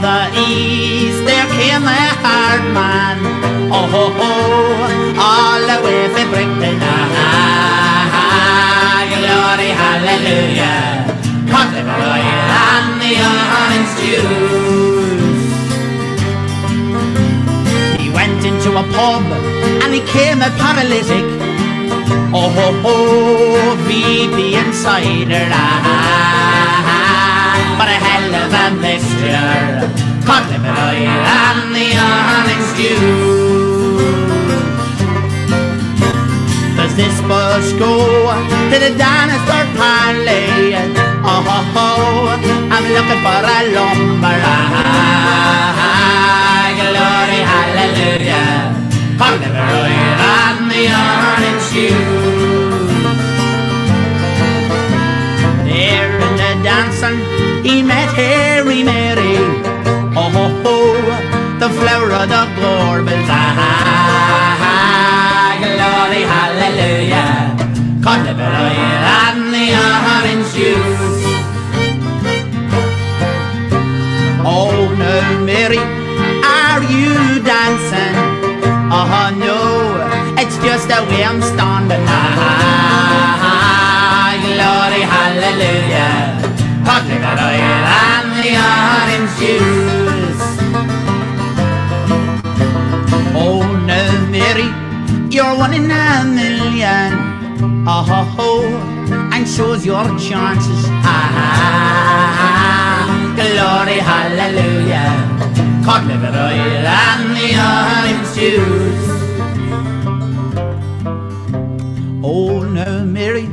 the east there came a hard man. Oh ho ho, all the way from Britain. Glory, hallelujah. Come to the Royal and the honest Jews. He went into a pub and he came a paralytic. Oh ho ho, VP insider. But a hell of a mixture. Come to the Royal and the honest Jews. Does this bus go to the dinosaur parley? Oh ho ho, I'm looking for a lumber. Glory, hallelujah. Come to the Royal and the orange shoes. There in the dancing, he met Harry Mary. Oh ho ho, the flower of the Gorbals. Glory, hallelujah. Come to the Royal and the orange shoes. Oh no, Mary, are you dancing? Oh no, it's just the way I'm standing. Glory, hallelujah. Come to the Royal and the orange shoes. Oh no, Mary, you're one in a million. Oh ho ho, and shows your chances. Glory, hallelujah. Come to the Royal and the orange shoes. Oh no, Mary,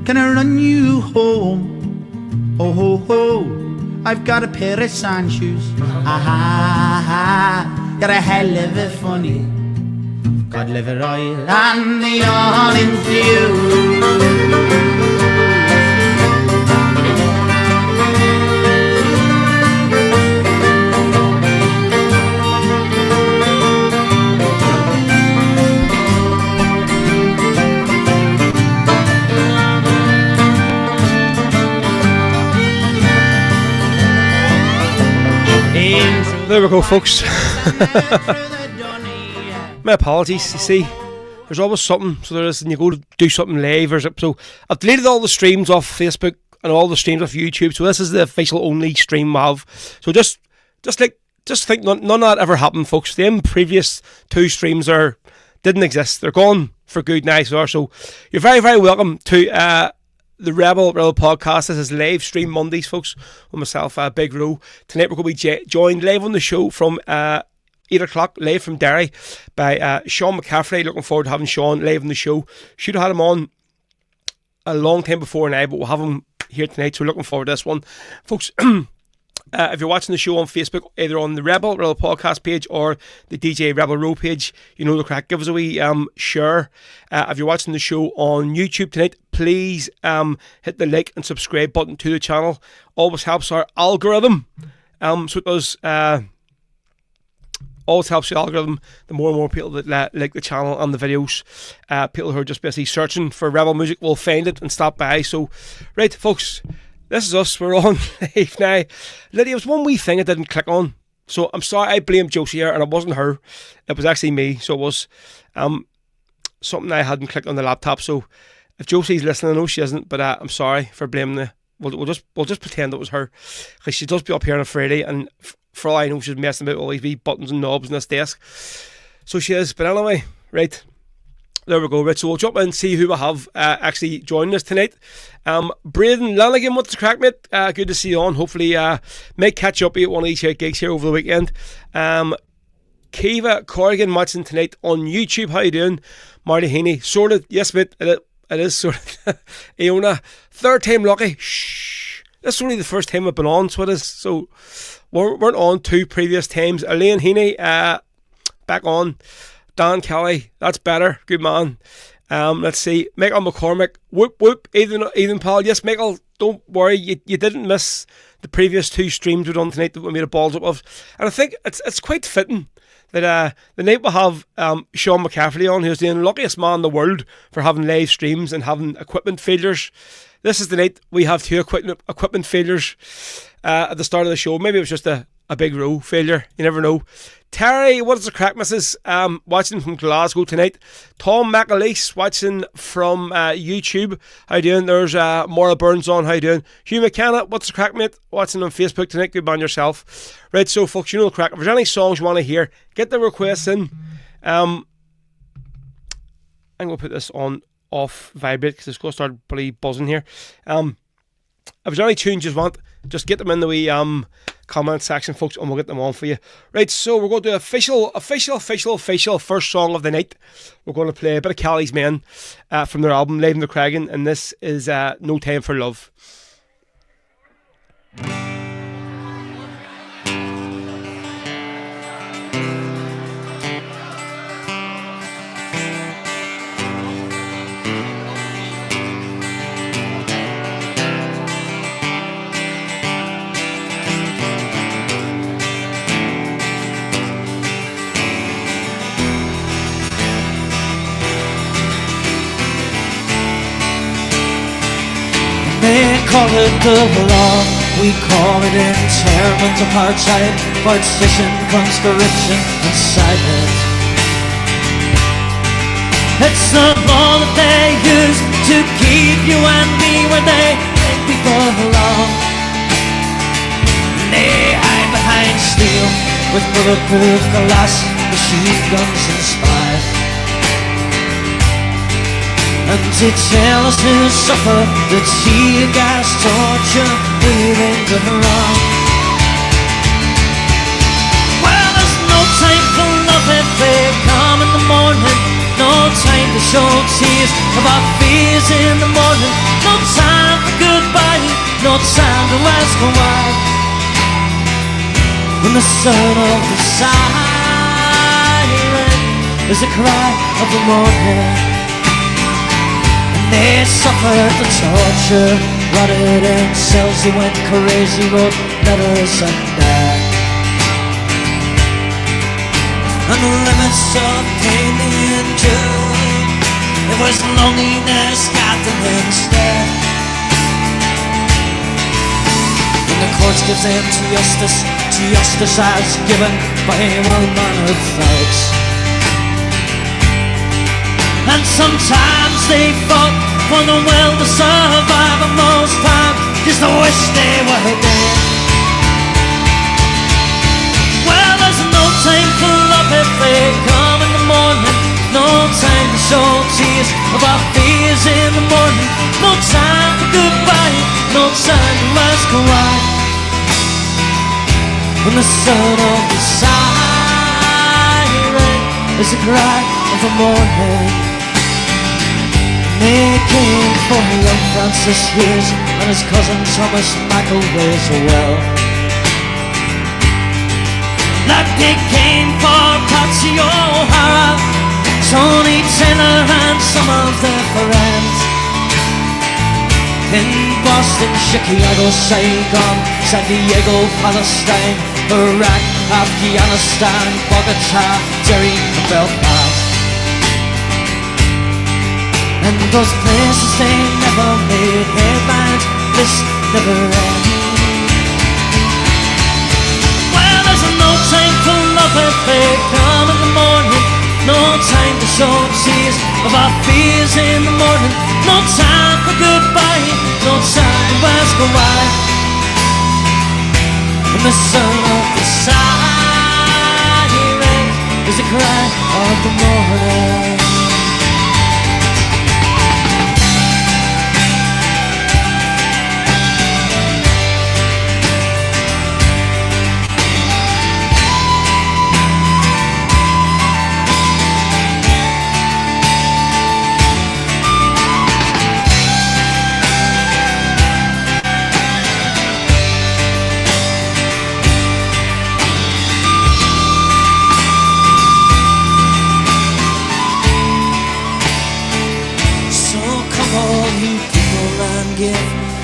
can I run you home? Oh ho ho, I've got a pair of sand shoes. You're a hell of a funny. God live a Royal and the orange shoes. There we go, folks. My apologies. You see, there's always something. So there is, and you go to do something live, or so. I've deleted all the streams off Facebook and all the streams off YouTube. So this is the official only stream I have. So just think none of that ever happened, folks. The previous two streams didn't exist. They're gone for good now. So you're very, very welcome to the Rebel podcast. This is live stream Mondays, folks, with myself, Big Row. Tonight we're going to be joined live on the show from 8 o'clock, live from Derry, by Shaun McCafferty. Looking forward to having Shaun live on the show. Should have had him on a long time before now, but we'll have him here tonight, so we're looking forward to this one. Folks, if you're watching the show on Facebook, either on the Rebel podcast page or the DJ Rebel Row page, you know the crack. Give us a wee share. If you're watching the show on YouTube tonight, please hit the like and subscribe button to the channel. Always helps our algorithm. So it does. Always helps the algorithm. The more and more people that like the channel and the videos, people who are just basically searching for Rebel music will find it and stop by. So, right, folks. This is us, we're on live now. Lydia, there was one wee thing I didn't click on. So I'm sorry, I blamed Josie here, and it wasn't her. It was actually me. So it was something I hadn't clicked on the laptop. So if Josie's listening, I know she isn't, but I'm sorry for blaming the... We'll just pretend it was her. Because she does be up here on a Friday, and for all I know, she's messing about all these wee buttons and knobs in this desk. So she is. But anyway, right. There we go, right, so we'll jump in and see who we have actually joining us tonight. Braden Lanigan, what's the crack, mate? Good to see you on. Hopefully, may catch up at one of these gigs here over the weekend. Kiva Corrigan watching tonight on YouTube. How you doing? Marty Heaney, sorted. Yes, mate, it is sorted. Iona, third time lucky. Shh. This is only the first time I've been on, so it is. So, we weren't on two previous times. Elaine Heaney, back on. Dan Kelly, that's better. Good man. Let's see. Michael McCormick. Whoop, whoop. Ethan Powell. Yes, Michael, don't worry. You didn't miss the previous two streams we've done tonight that we made a balls up of. And I think it's quite fitting that the night we'll have Shaun McCafferty on, who's the unluckiest man in the world for having live streams and having equipment failures. This is the night we have two equipment failures at the start of the show. Maybe it was just a a big row failure. You never know. Terry, what's the crack, missus? Watching from Glasgow tonight. Tom McAleese, watching from YouTube. How you doing? There's Maura Burns on. How you doing? Hugh McKenna, what's the crack, mate? Watching on Facebook tonight. Good man yourself. Right, so folks, you know the crack. If there's any songs you want to hear, get the requests in. I'm going to put this on off vibrate because it's going to start bloody buzzing here. If there's any tunes you want, just get them in the wee comment section, folks, and we'll get them on for you. Right, so we're going to do official first song of the night. We're going to play a bit of Kelly's Men from their album Live in the Craggin', and this is No Time for Love. They call it the law, we call it internment, apartheid, partition, conscription, and silence. It's the law that they use to keep you and me where they think we belong. They hide behind steel with bulletproof glass, machine guns and spies. And to tell us to suffer the tear gas torture we've been wrong. Well, there's no time for love if they come in the morning. No time to show tears of our fears in the morning. No time for goodbye, no time to ask why. When the sun of the siren is the cry of the morning. They suffered the torture, rotted in cells, they went crazy, wrote letters and died. And the limits of pain they endured, it was loneliness got them instead. When the courts give them to justice as given by all manner of thugs. And sometimes they fought for the will to survive, and most times just wish they were dead. Well, there's no time for love if they come in the morning. No time to show tears of our fears in the morning. No time for goodbye, no time to ask why. When the sun of the siren is the cry of the morning. They came for young Francis Hughes and his cousin Thomas McElway as well. Like they came for Patsy O'Hara, Tony Taylor and some of their friends. In Boston, Chicago, Saigon, San Diego, Palestine, Iraq, Afghanistan, Bogota, Derry and Belfast. And those places they never made headlines, list never ends. Well, there's no time for love if they come in the morning. No time to show tears of our fears in the morning. No time for goodbye, no time to ask why. When the sun of the siren is the cry of the morning.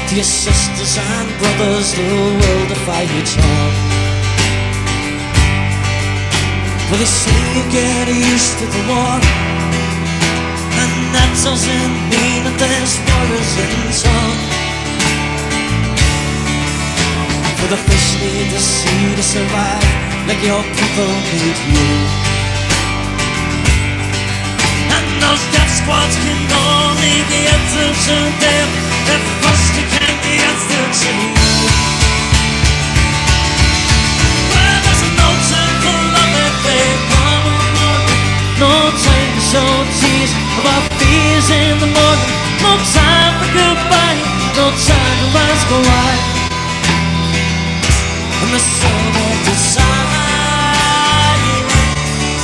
To your sisters and brothers, the world if I return. For they say you get used to the war, and that doesn't mean that this war is in town. For the fish need the sea to survive, like your people need you. And those death squads can only be answered to them if first you can be answered to you. Well, there's no time for love if they come along. No time to show tears about fears in the morning. No time for goodbye, no time to ask why. And the son of the siren,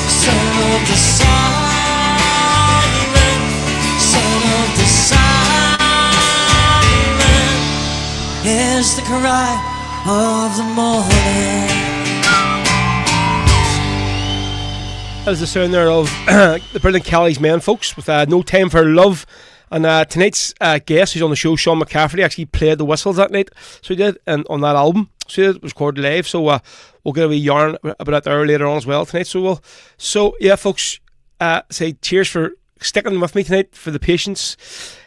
son of the siren, son of the siren is the cry of the morning. That was the sound there of the brilliant Kelly's Men, folks, with No Time for Love. And tonight's guest who's on the show, Shaun McCafferty, actually played the whistles that night. So he did, and on that album. So he did, it was recorded live. So we'll get a wee yarn about that there later on as well tonight. So yeah, folks, say cheers for sticking with me tonight, for the patience.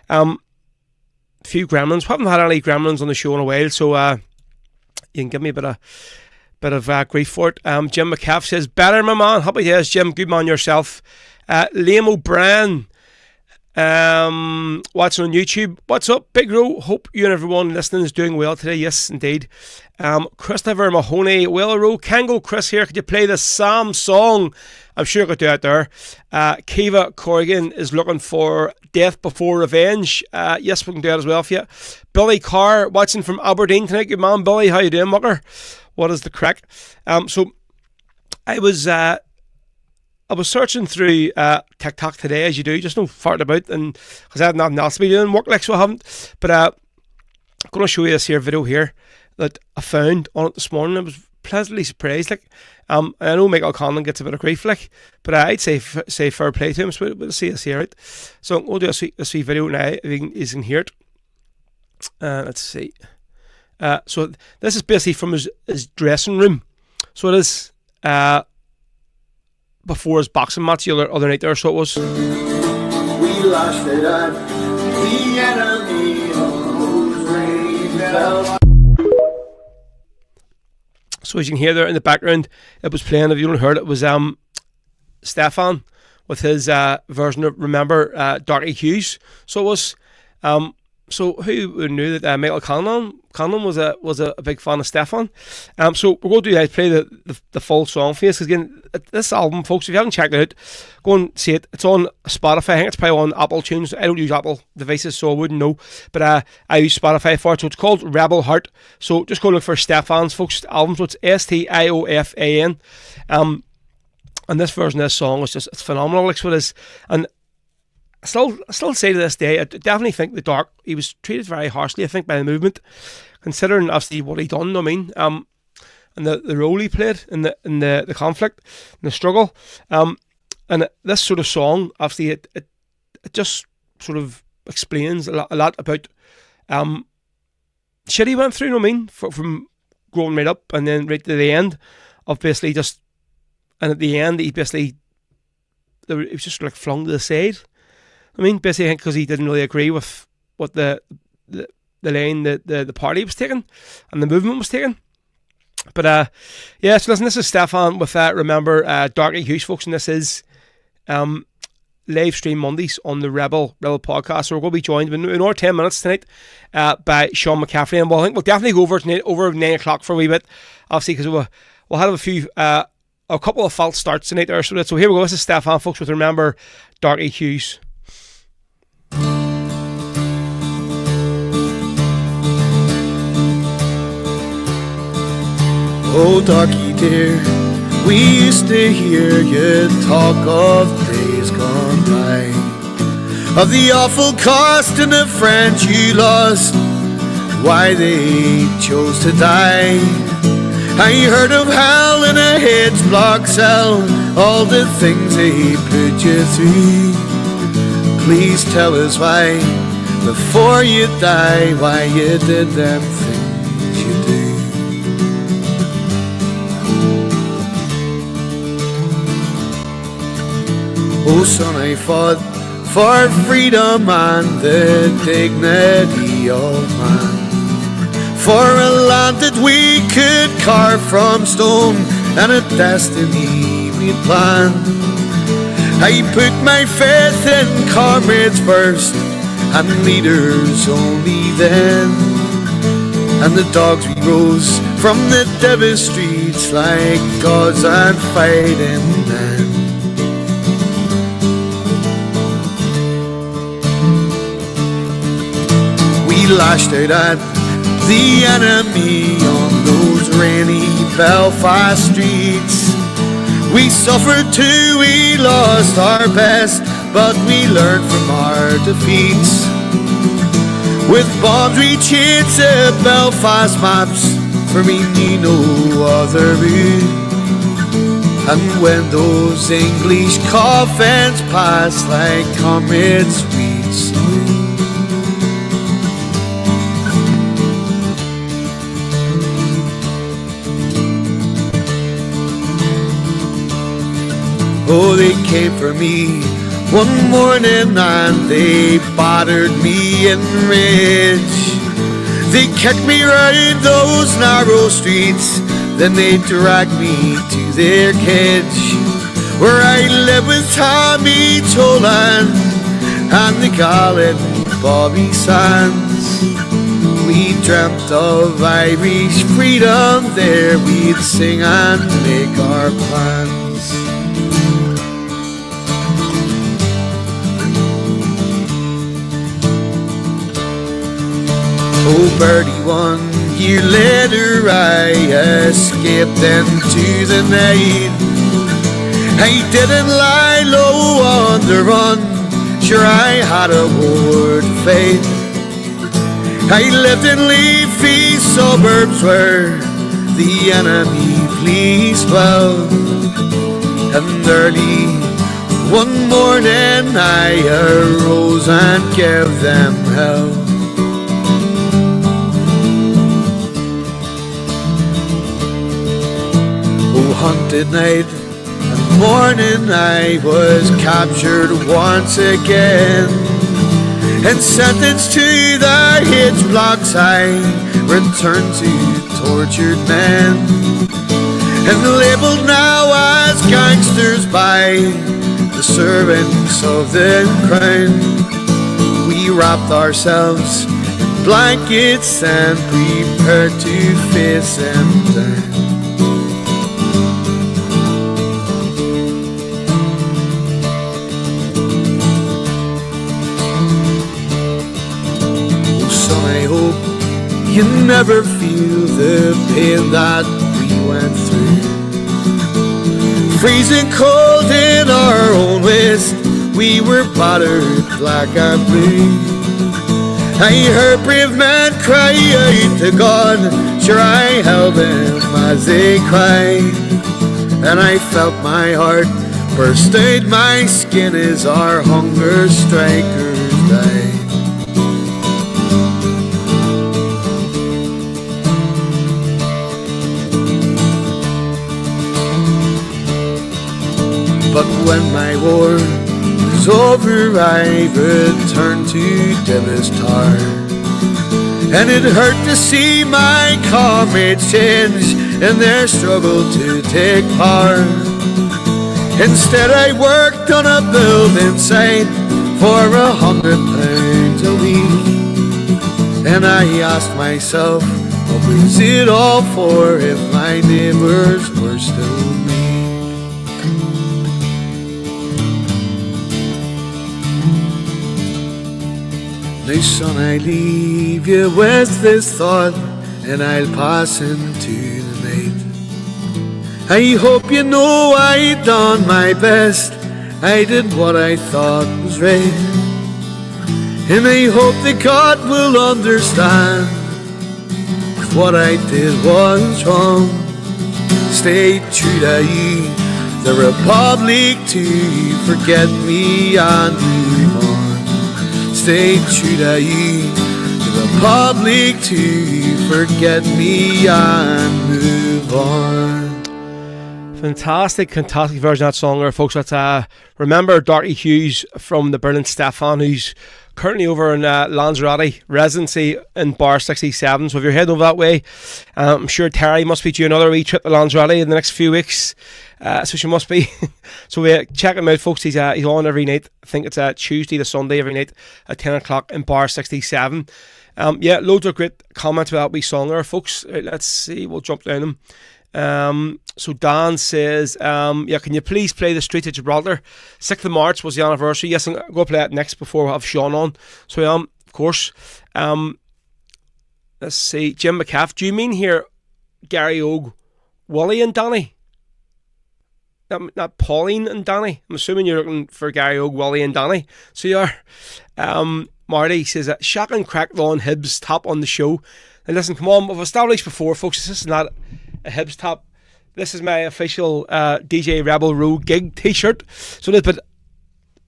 Few gremlins. We haven't had any gremlins on the show in a while, so you can give me a bit of grief for it. Jim McCaff says, better, my man. Happy days, Jim. Good man yourself. Liam O'Brien, watching on YouTube. What's up, Big Ro? Hope you and everyone listening is doing well today. Yes, indeed. Christopher Mahoney, well, Ro, Kango Chris here. Could you play the Sam song? I'm sure I could do it there. Kiva Corrigan is looking for Death Before Revenge. Yes, we can do it as well for you. Billy Carr, watching from Aberdeen tonight. Good man, Billy. How you doing, mucker? What is the crack? So I was searching through TikTok today, as you do, just no farting about, and because I had nothing else to be doing work, like, so I haven't. But I'm going to show you this here video here that I found on it this morning. I was pleasantly surprised. Like, I know Michael Conlon gets a bit of grief, like, but I'd say fair play to him. So we'll see this here, right? So we'll do a sweet video now. If you can hear it. Let's see. So this is basically from his dressing room. So it is before his boxing match the other night there. So it was. We lost it at the enemy almost raised. So as you can hear there in the background, it was playing. If you don't heard it, was Stefan with his version of Remember, Darky Hughes. So it was. So who knew that Michael Conlon was a big fan of Stefan? So we're going to do that, play the full song for you. Because again, this album, folks, if you haven't checked it out, go and see it. It's on Spotify. I think it's probably on Apple Tunes. I don't use Apple devices, so I wouldn't know. But I use Spotify for it. So it's called Rebel Heart. So just go look for Stefan's, folks, album. So it's Stiofan. And this version of this song is it's phenomenal. Like, so it is. And I still say to this day, I definitely think the Dark, he was treated very harshly, I think, by the movement, considering obviously what he done. I mean, and the role he played in the conflict, in the struggle, and this sort of song, obviously, it just sort of explains a lot about shit he went through. You know what I mean, from growing right up and then right to the end of basically just, and at the end he basically he was just like flung to the side. I mean, basically, because he didn't really agree with what the line the party was taking and the movement was taking. But yeah, so listen, this is Stefan with Remember, Darky Hughes, folks, and this is live stream Mondays on the Rebel podcast. So we're going to be joined in over 10 minutes tonight by Shaun McCafferty, and I think we'll definitely go over tonight over 9 o'clock for a wee bit, obviously, because we'll have a couple of false starts tonight there. So here we go. This is Stefan, folks, with Remember, Darky Hughes. Oh, Darky dear, we used to hear you talk of days gone by, of the awful cost and the friends you lost, why they chose to die. I heard of hell in a head's block cell, all the things they put you through. Please tell us why, before you die, why you did them things you do. Oh son, I fought for freedom and the dignity of man, for a land that we could carve from stone, and a destiny we'd planned. I put my faith in comrades first, and leaders only then. And the dogs we rose from the Devon streets like gods and fighting men. We lashed out at the enemy on those rainy Belfast streets. We suffered too, we lost our best, but we learned from our defeats. With bombs we changed the Belfast maps, for we knew no other route. And when those English coffins passed like comrades we'd salute. Oh, they came for me one morning and they battered me in rage. They kicked me round those narrow streets, then they dragged me to their cage, where I lived with Tommy Tolan and the gallant Bobby Sands. We dreamt of Irish freedom there, we'd sing and make our plans. Oh, birdie, 1 year later I escaped into the night. I didn't lie low on the run, sure I had a war to fight. I lived in leafy suburbs where the enemy pleased well. And early one morning I arose and gave them hell. Oh, hunted night and morning I was captured once again and sentenced to the hitch blocks. I returned to tortured men and labelled now as gangsters by the servants of the crown. We wrapped ourselves in blankets and prepared to face them down. You never feel the pain that we went through. Freezing cold in our own waste, we were battered black and blue. I heard brave men cry out to God, sure I held them as they cried. And I felt my heart burst out my skin as our hunger strikers died. But when my war was over, I returned to Gibraltar. And it hurt to see my comrades change in their struggle to take part. Instead I worked on a building site for £100 a week. And I asked myself, what was it all for if my neighbours were still me? Now son, I leave you with this thought, and I'll pass into the night. I hope you know I done my best, I did what I thought was right. And I hope that God will understand if what I did was wrong. Stay true to you, the Republic, to forget me and move on. Stay true to you, the Republic, to forget me and move on. Fantastic version of that song there, folks. Let's remember Darky Hughes from the Berlin Stefan, who's currently over in Lanzarote residency in Bar 67. So if you're heading over that way, I'm sure Terry must be due another wee trip to Lanzarote in the next few weeks. So she must be. So check him out, folks. He's on every night. I think it's Tuesday to Sunday every night at 10 o'clock in Bar 67. Loads of great comments about that wee song there, folks. Let's see, we'll jump down them. So Dan says, can you please play The Streets of Gibraltar? 6th of March was the anniversary. Yes, I'm going to play it next before we have Shaun on. So of course. Let's see, Jim McCaff. Do you mean here Gary Og, Willie and Danny? Not Pauline and Danny. I'm assuming you're looking for Gary Og, Willie and Danny. So you are. Marty says that Shaq and Cracklaw Hibs top on the show. And listen, come on, we've established before, folks, this is not a Hibs top. This is my official DJ Rebel Row gig t-shirt. So this, but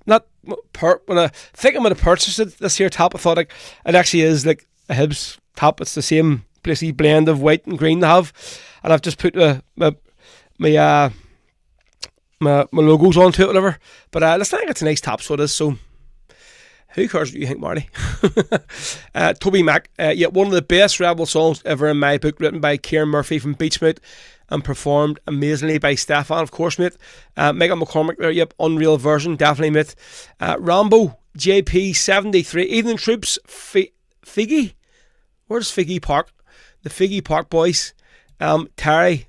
not when I think I'm going to purchase it, this here top, I thought like it actually is like a Hibs top. It's the same basically blend of white and green to have, and I've just put my logos onto it, whatever. But let's think it's a nice top, so it is. So who cares what you think, Marty? Toby Mac, one of the best Rebel songs ever in my book, written by Kieran Murphy from Beachmouth and performed amazingly by Stefan, of course, mate. Megan McCormick there, unreal version, definitely, mate. Rambo, JP73, Evening Troops, Figgy. Where's Figgy Park? The Figgy Park boys. Terry.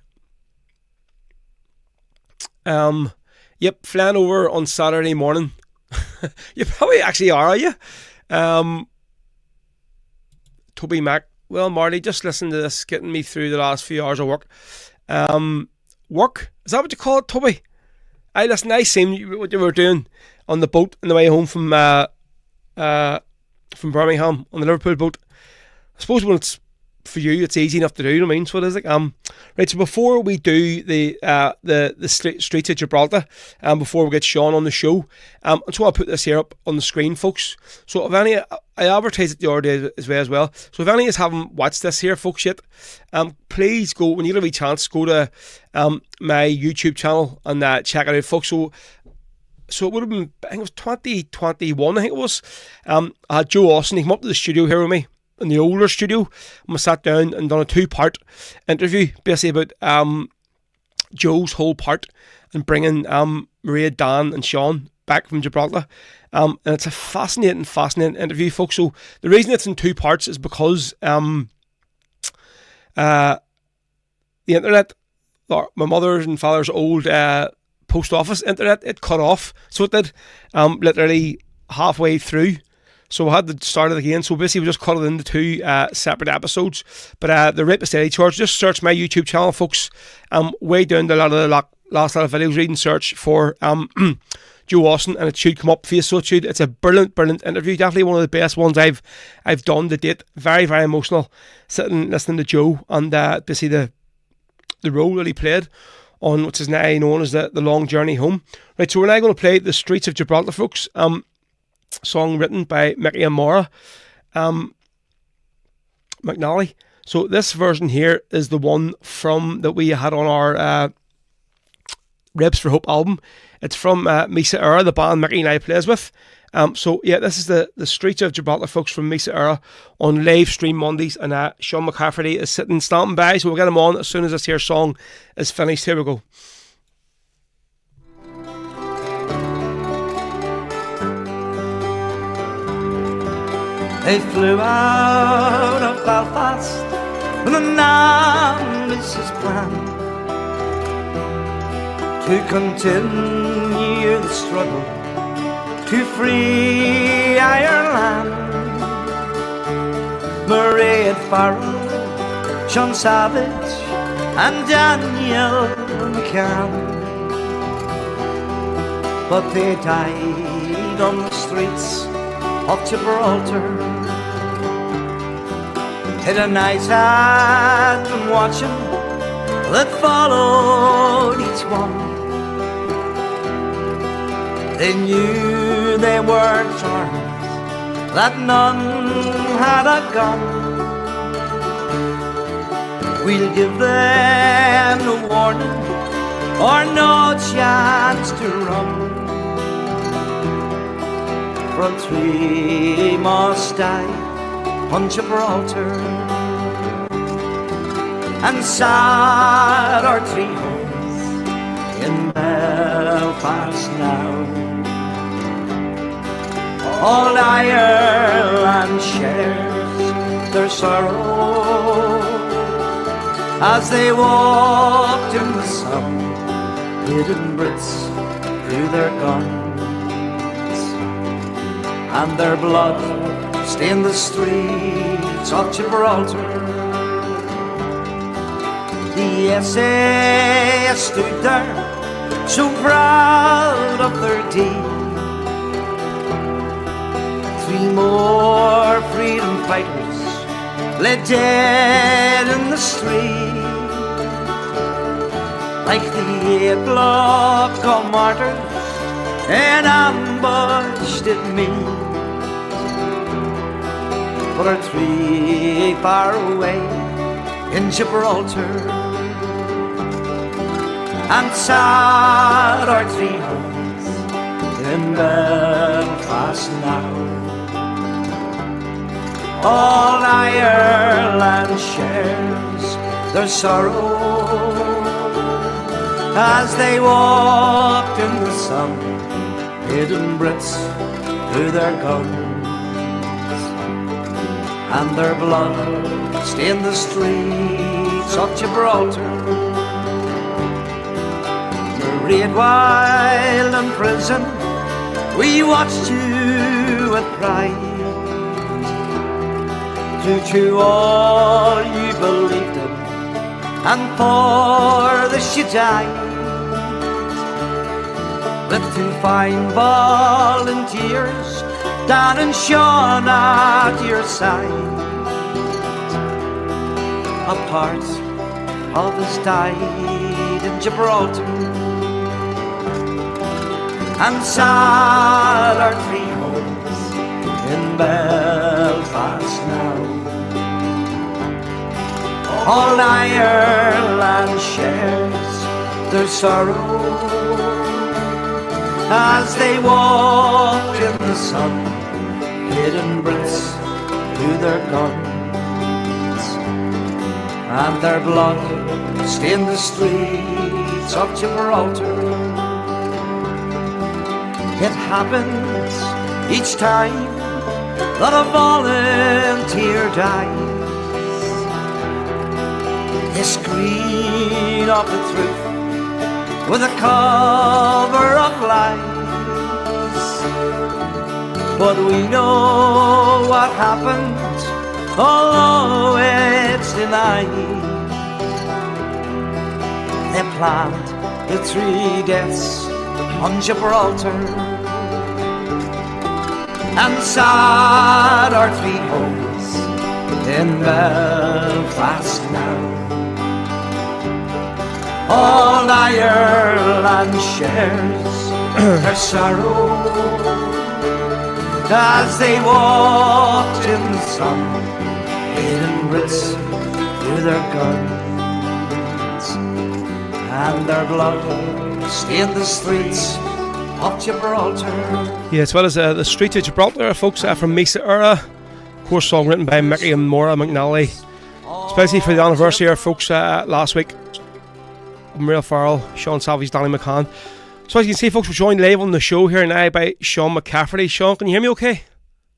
Flying over on Saturday morning. You probably actually are you? Toby Mac. Well, Marty, just listen to this, getting me through the last few hours of work. Work? Is that what you call it, Toby? I seen what you were doing on the boat on the way home from Birmingham on the Liverpool boat. I suppose when it's for you, it's easy enough to do. You know what I mean? So it is like right. So before we do the Streets of Gibraltar, before we get Shaun on the show, I just want to put this here up on the screen, folks. So if any, I advertised it the other day as well. So if any of us haven't watched this here, folks, yet, please go when you get a wee chance. Go to my YouTube channel and check it out, folks. So it would have been, I think it was 2021. I think it was. I had Joe Austin. He came up to the studio here with me in the older studio, and we sat down and done a 2-part interview basically about Joe's whole part and bringing Maria, Dan and Shaun back from Gibraltar, and it's a fascinating interview, folks. So the reason it's in 2 parts is because the internet, my mother's and father's old post office internet, it cut off, so it did literally halfway through. So I had to start it again. So basically we just cut it into 2 separate episodes. But the rate of steady charge, just search my YouTube channel, folks. Way down the last lot of videos, read and search for Joe Austin, and it should come up for you. So it's a brilliant interview. Definitely one of the best ones I've done to date. Very, very emotional. Sitting listening to Joe and basically the role that he played on which is now known as the Long Journey Home. Right, so we're now going to play The Streets of Gibraltar, folks. Song written by Mickey and Maura McNally. So this version here is the one that we had on our Ribs for Hope album. It's from Misa Era, the band Mickey and I plays with. This is the Streets of Gibraltar, folks, from Misa Era on live stream Mondays, and Shaun McCafferty is standing by, so we'll get him on as soon as this here song is finished. Here we go. They flew out of Belfast with an ambitious plan to continue the struggle to free Ireland. Mairead Farrell, Sean Savage and Daniel McCann, but they died on the streets of Gibraltar. In a night had been watching that followed each one. They knew they weren't armed, that none had a gun. We'll give them no warning or no chance to run. for three must die on Gibraltar, and sad are three homes in Belfast now. All Ireland shares their sorrow as they walked in the sun, hidden Brits through their guns, and their blood stained the streets of Gibraltar. The SAS stood there, so proud of their deed. Three more freedom fighters lay dead in the street, like the 8 o'clock of martyrs in ambush did meet. But our three far away in Gibraltar, and sad our three homes in Belfast now. All Ireland shares their sorrow as they walked in the sun, hidden Brits through their guns, and their blood stained the streets of Gibraltar. Married while in prison, we watched you with pride. To all you believed in, and for this you died. With 2 fine volunteers, Dan and Shaun at your side. A part of us died in Gibraltar, and sad our three homes in Belfast now. All Ireland shares their sorrow as they walked in the sun, hidden Brits through their guns, and their blood stained the streets of Gibraltar. It happens each time that a volunteer dies. They screen of the truth with a cover of lies, but we know what happened, although it's denied. They planned the 3 deaths on Gibraltar, and sad our 3 homes in Belfast now. All Ireland shares their sorrow as they walked in the sun, hidden Brits through their guns, and their blood stained the streets of Gibraltar. Yeah, as well as the streets of Gibraltar, folks, from Mesa Era. Of course, song written by Mickey and Maura McNally, especially for the anniversary here, folks, last week. Maria Farrell, Sean Savage, Danny McCann. So as you can see, folks, we're joined live on the show here now by Shaun McCafferty. Shaun, can you hear me okay?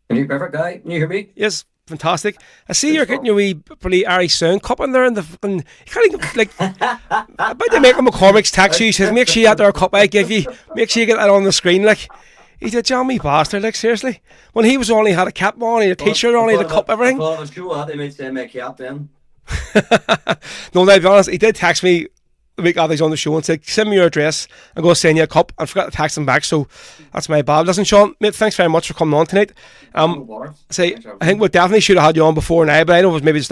Can you perfect guy? Can you hear me? Yes, fantastic. I see you're getting your wee pretty Irish sound cup in there, and you can't even, like, about to make a McCormick's text you, he says, make sure you have their cup I give you, make sure you get that on the screen, like. He's a jammy bastard, like, seriously. When he was on, he had a cap on, he had a t-shirt on, he had a cup, everything. Well, I was sure they might say make cap then. No, to be honest, he did text me the week after he's on the show and said, send me your address, I'm going to send you a cup. I forgot to text him back, so that's my bad. Listen, Shaun, mate, thanks very much for coming on tonight. I think we definitely should have had you on before now, but I know it was maybe just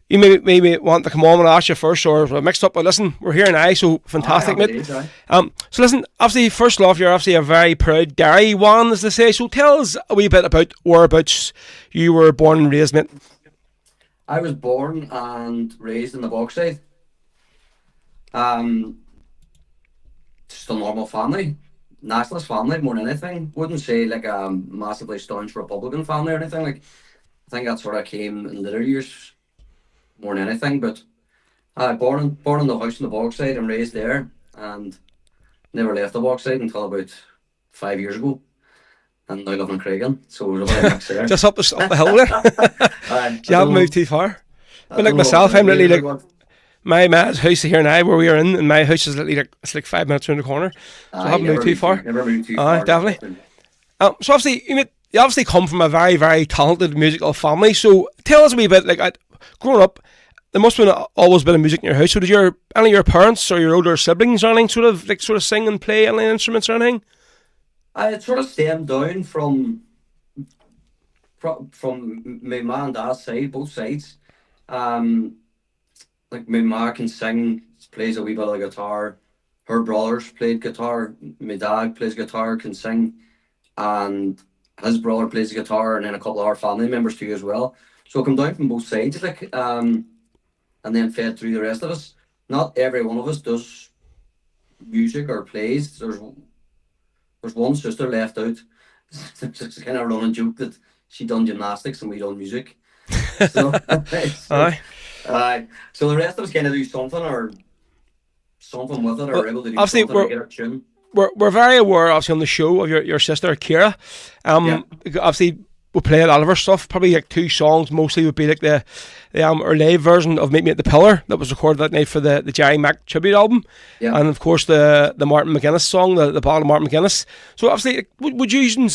you maybe want to come on and ask you first, or mixed up, but listen, we're here now, so fantastic, mate. So listen, obviously, first off, you're obviously a very proud Derry one, as they say, so tell us a wee bit about whereabouts you were born and raised, mate. I was born and raised in the Bogside. Just a normal family. nationalist family more than anything. Wouldn't say like a massively staunch Republican family or anything. Like I think that sort of came in later years more than anything. But born in the house in the Bogside and raised there, and never left the Bogside until about 5 years ago. And now living in Craigan, so we're about a mix there. Just up the hill there. You haven't moved too far. But like myself, I'm literally like my house here now, where we are in, and my house is literally like it's like 5 minutes around the corner. So I haven't moved too far. Never moved too far. Definitely. So obviously, you obviously come from a very, very talented musical family. So tell us a wee bit. Like growing up, there must have always been a music in your house. So did any of your parents or your older siblings or anything sort of sing and play any instruments or anything? It sort of stemmed down from my ma and dad's side, both sides. Like my ma can sing, plays a wee bit of guitar. Her brothers played guitar. My dad plays guitar, can sing, and his brother plays the guitar, and then a couple of our family members too as well. So it come down from both sides, like, and then fed through the rest of us. Not every one of us does music or plays. There's one sister left out. It's a kind of running joke that she done gymnastics and we done music. So, so the rest of us kind of do something with it, or able to do something or get a tune. We're very aware, obviously, on the show of your sister Kira. Obviously, we play a lot of her stuff. Probably like 2 songs mostly would be like the her live version of Meet Me at the Pillar that was recorded that night for the Jerry Mac tribute album, and of course the Martin McGuinness song, the Ballad of Martin McGuinness. So obviously, would you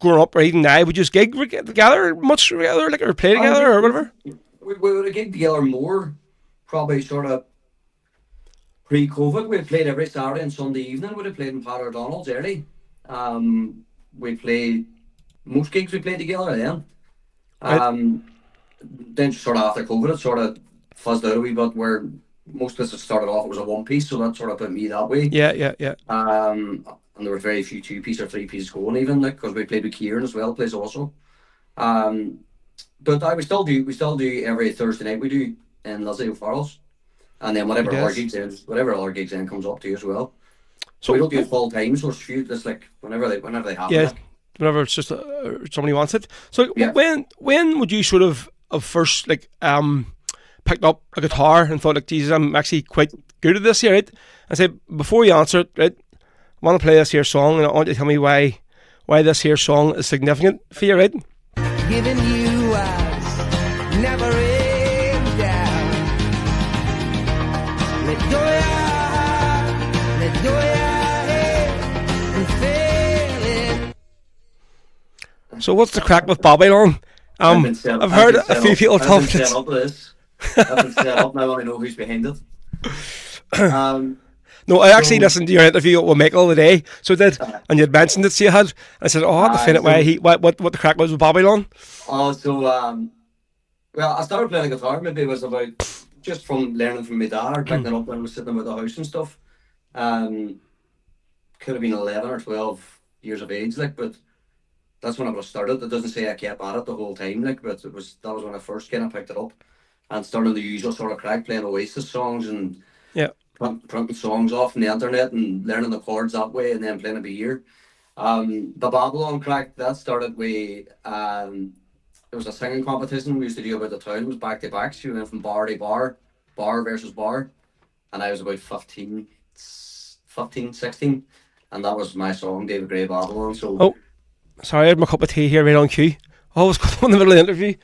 growing up or even now, would you just gig together much together, like, or play together or whatever? We would have gigged together more, probably sort of pre-COVID. We played every Saturday and Sunday evening. We'd have played in Pat O'Donnell's early. We played most gigs we played together then. Then just sort of after COVID, it sort of fuzzed out a wee bit, where most places started off, it was a one piece, so that sort of put me that way. Yeah. And there were very few 2-piece or 3-piece going, even, like, because we played with Kieran as well, plays also. But we still do every Thursday night, we do in Leslie O'Farrell's, and then whatever other gigs then comes up to as well. So we don't do it full time, so it's like whenever they happen. Yeah, whenever it's just somebody wants it. So when would you sort of first like picked up a guitar and thought, like, Jesus, I'm actually quite good at this here, right? And say, before you answer it, right, I want to play this here song, and I want you to tell me why this here song is significant for you, right? Giving you eyes, never in doubt. Let go your heart, let go your head, and feel it. So what's the crack with Babylon? I've heard a few people talk about this. I've been set up now. I know who's behind it. No, I actually listened to your interview with Michael the day, so I did, and you'd mentioned it, so you had. I said, I had to find out what the crack was with Babylon. Well, I started playing guitar, maybe it was about just from learning from my dad, or picking it up when I was sitting about the house and stuff. Could have been 11 or 12 years of age, like, but that's when I was started. It doesn't say I kept at it the whole time, like, but that was when I first kind of picked it up and started the usual sort of crack, playing Oasis songs and printing songs off on the internet and learning the chords that way, and then playing it by ear. The Babylon crack, that started with it was a singing competition we used to do about the town. It was back to back, so we went from bar to bar versus bar, and I was about 15, 16, and that was my song, David Gray, Babylon. So sorry, I had my cup of tea here right on cue. I was in the middle of the interview.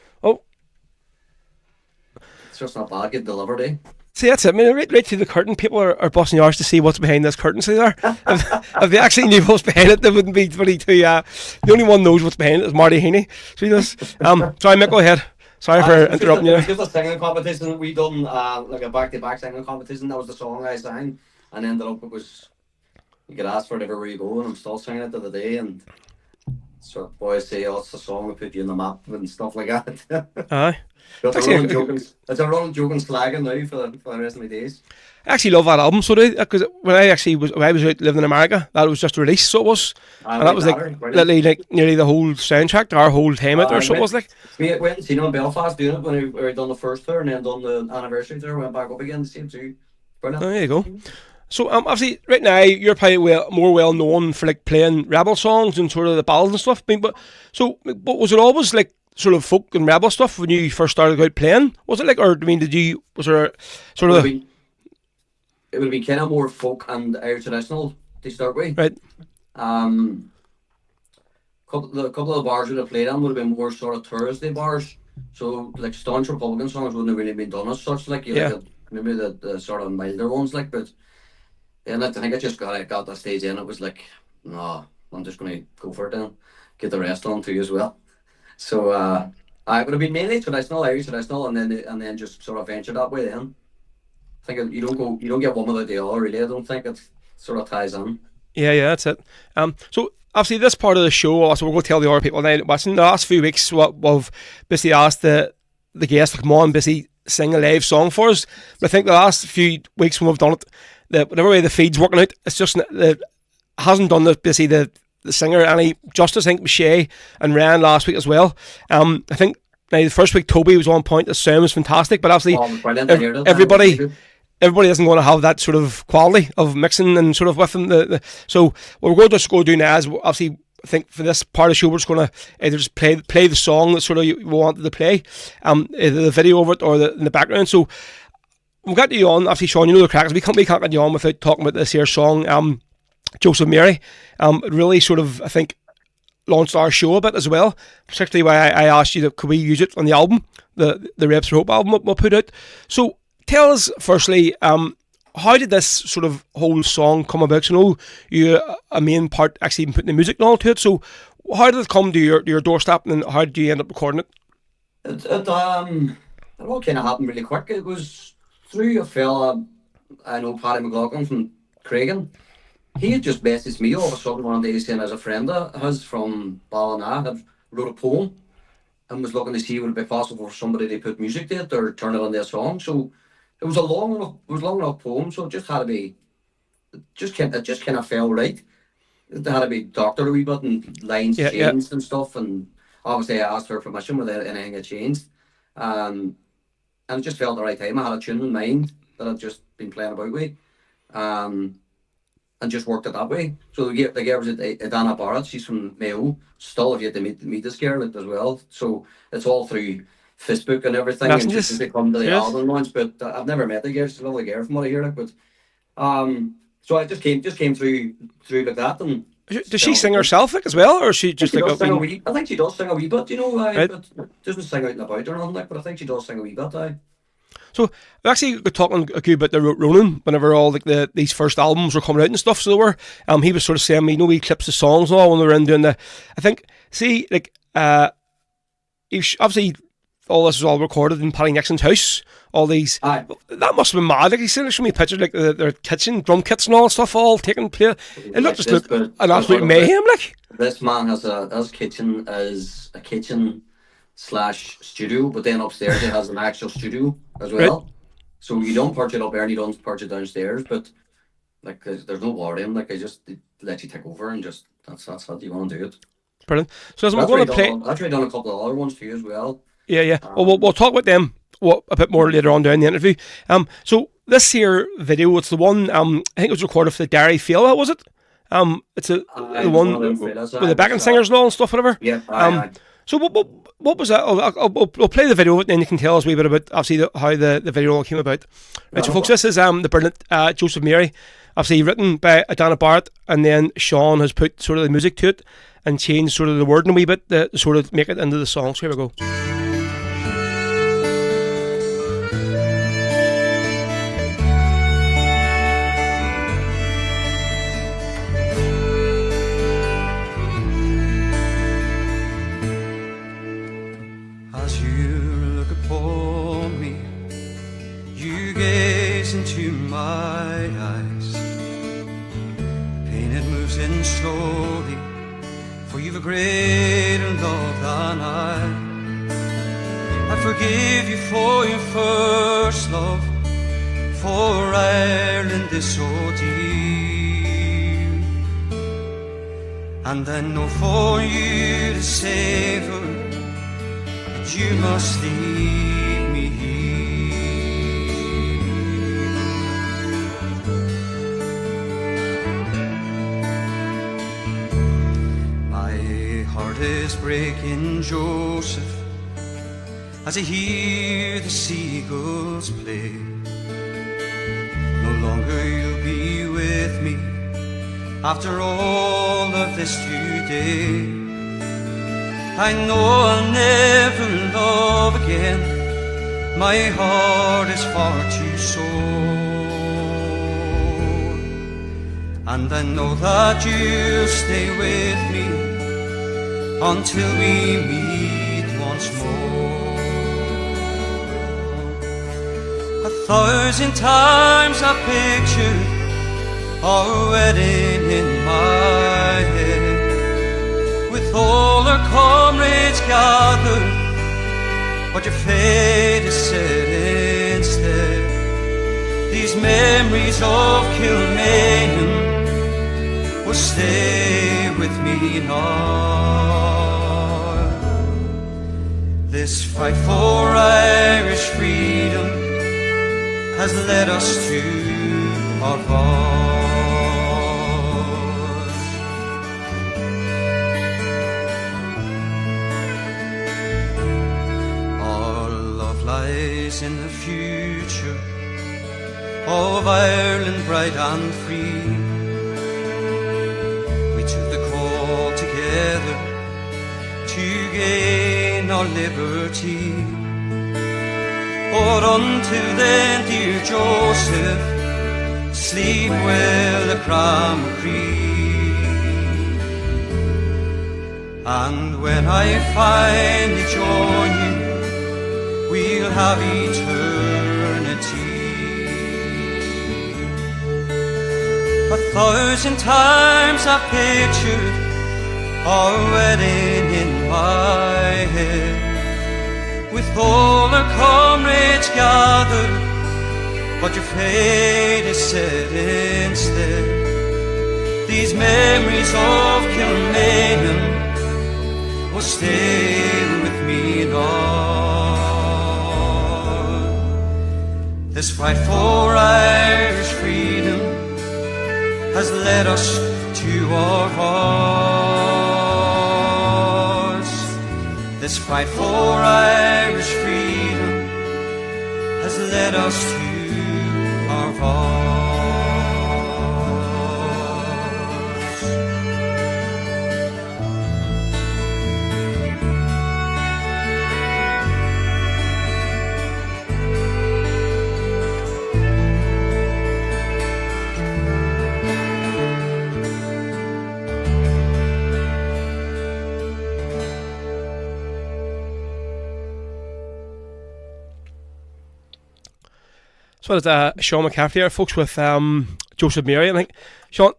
It's just not bad, get delivered, eh? See, that's it. I mean, right through the curtain, people are busting the arse to see what's behind this curtain. See there? If they actually knew what's behind it, they wouldn't be really too. The only one knows what's behind it is Marty Heaney. See this? Sorry, Mick, go ahead. Sorry for interrupting you. It was just a singing competition we done, like a back-to-back singing competition. That was the song I sang, and ended up it was you could ask for it everywhere you go, and I'm still singing it to the day. And so boys say, "Oh, it's the song that put you on the map" and stuff like that. Aye. It's a running joking slagging now for the rest of my days. I actually love that album, so because when I was out living in America, that was just released, so it was, and that was literally like nearly the whole soundtrack to our whole time out there. So it was like we went and seen him in Belfast doing it when we done the first tour, and then done the anniversary tour. Went back up again to see him too. Brilliant. There you go. So obviously, right now you're probably more well known for like playing rebel songs and sort of the ballads and stuff. But was it always like sort of folk and rebel stuff when you first started out playing? Was it like, or I mean, was there sort of it would be kind of more folk and Irish traditional to start with, right? The couple of bars would have played on would have been more sort of Thursday bars. So like staunch Republican songs wouldn't have really been done as such. Like maybe the sort of milder ones, like. But then I think I just got that stage in. It was like, no, I'm just going to go for it then, get the rest on too as well. So I would have been mainly traditional, Irish traditional, and then just sort of venture that way. Then I think you don't get one without the other. Really, I don't think it sort of ties in. Yeah, that's it. So obviously this part of the show, also we're going to tell the other people now watching the last few weeks what we've basically asked the guests to come on, basically sing a live song for us. But I think the last few weeks when we've done it, whatever way the feed's working out, it's just hasn't done the singer any justice. I think Shay and Ryan last week as well. I think now the first week Toby was on point, the sound was fantastic, but obviously everybody isn't going to have that sort of quality of mixing and sort of with them. So what we're going to just go do now is obviously I think for this part of the show we're just going to either just play the song that sort of we wanted to play, either the video of it or in the background. So we've got you on, obviously Shaun, you know the crackers. We can't get you on without talking about this here song, Joseph Mary. It really sort of, I think, launched our show a bit as well, particularly why I asked you that could we use it on the album, the Rapes for Hope album we'll put out. So tell us firstly, how did this sort of whole song come about? So I know you a main part actually putting the music and all to it, so how did it come to your doorstep and how did you end up recording it? It all kind of happened really quick. It was through a fella I know, Paddy McLaughlin from Craigan. He had just messaged me all of a sudden one day saying as a friend of his from Ballad had wrote a poem and was looking to see would it be possible for somebody to put music to it or turn it into a song. So it was a long enough poem, so it just had to be it just kind of fell right. It had to be doctored a wee bit and lines changed and stuff, and obviously I asked her permission whether anything had changed. And it just felt the right time. I had a tune in mind that I'd just been playing about with. And just worked it that way. So the girl was Dana Barrett, she's from Mayo. Still, if you had to meet this girl as well. So it's all through Facebook and everything. And just come to the album launch. But I've never met the girl. She's a lovely girl from what I hear. But so I just came through like that. And does she sing herself as well, or is she just like? I think she does sing a wee bit. You know, right. But doesn't sing out and about or nothing like. But I think she does sing a wee bit. So we actually got talking a good bit to Ronan whenever all like these first albums were coming out and stuff. So they were, he was sort of saying, you know, he clips the songs and all when they were in doing I think, see, like, obviously all this was all recorded in Paddy Nixon's house. All these, that must have been mad. Like he said, showed me pictures like their kitchen, drum kits and all stuff all taken place. It looked just like an absolute mayhem. Like this man has his kitchen as a kitchen / studio, but then upstairs it has an actual studio as well. Right. So you don't perch it up there and you don't perch it downstairs, but like there's no water in. Like they let you take over and just that's how you want to do it. Brilliant. So as we're going to play, I've actually done a couple of other ones too as well. Yeah. Well, we'll talk about them a bit more later on down the interview. So this here video, it's the one I think it was recorded for the Derry Fela, was it? It's the one with the backing singers and all and stuff, whatever. Yeah. So what was that? I'll play the video of it and then you can tell us a wee bit about obviously how the video all came about. Right, so folks, this is the brilliant Joseph Mary, obviously written by Dana Barrett, and then Shaun has put sort of the music to it and changed sort of the wording a wee bit to sort of make it into the song. So here we go. Into my eyes, pain it moves in slowly, for you've a greater love than I forgive you for your first love, for Ireland is so dear. And I know for you to save her, that you must leave me here. heart is breaking, Joseph, as I hear the seagulls play. No longer you'll be with me after all of this today. I know I'll never love again, my heart is far too sore. And I know that you'll stay with me until we meet once more. 1,000 times I pictured our wedding in my head, with all our comrades gathered, but your fate is set instead. These memories of Kilmainham will stay with me now. This fight for Irish freedom has led us to our vows. Our love lies in the future of Ireland bright and free. We took the call together to gain our liberty. But until then, dear Joseph, sleep well a Cramacree. And when I finally join you, we'll have eternity. 1,000 times I've pictured our wedding in my head, with all our comrades gathered, but your fate is set instead. These memories of Kilmainham will stay with me now. This fight for Irish freedom has led us to our hearts. This fight for Irish freedom has led us to our hearts. So that's Shaun McCafferty there, folks, with Joseph Mary. I think, Shaun,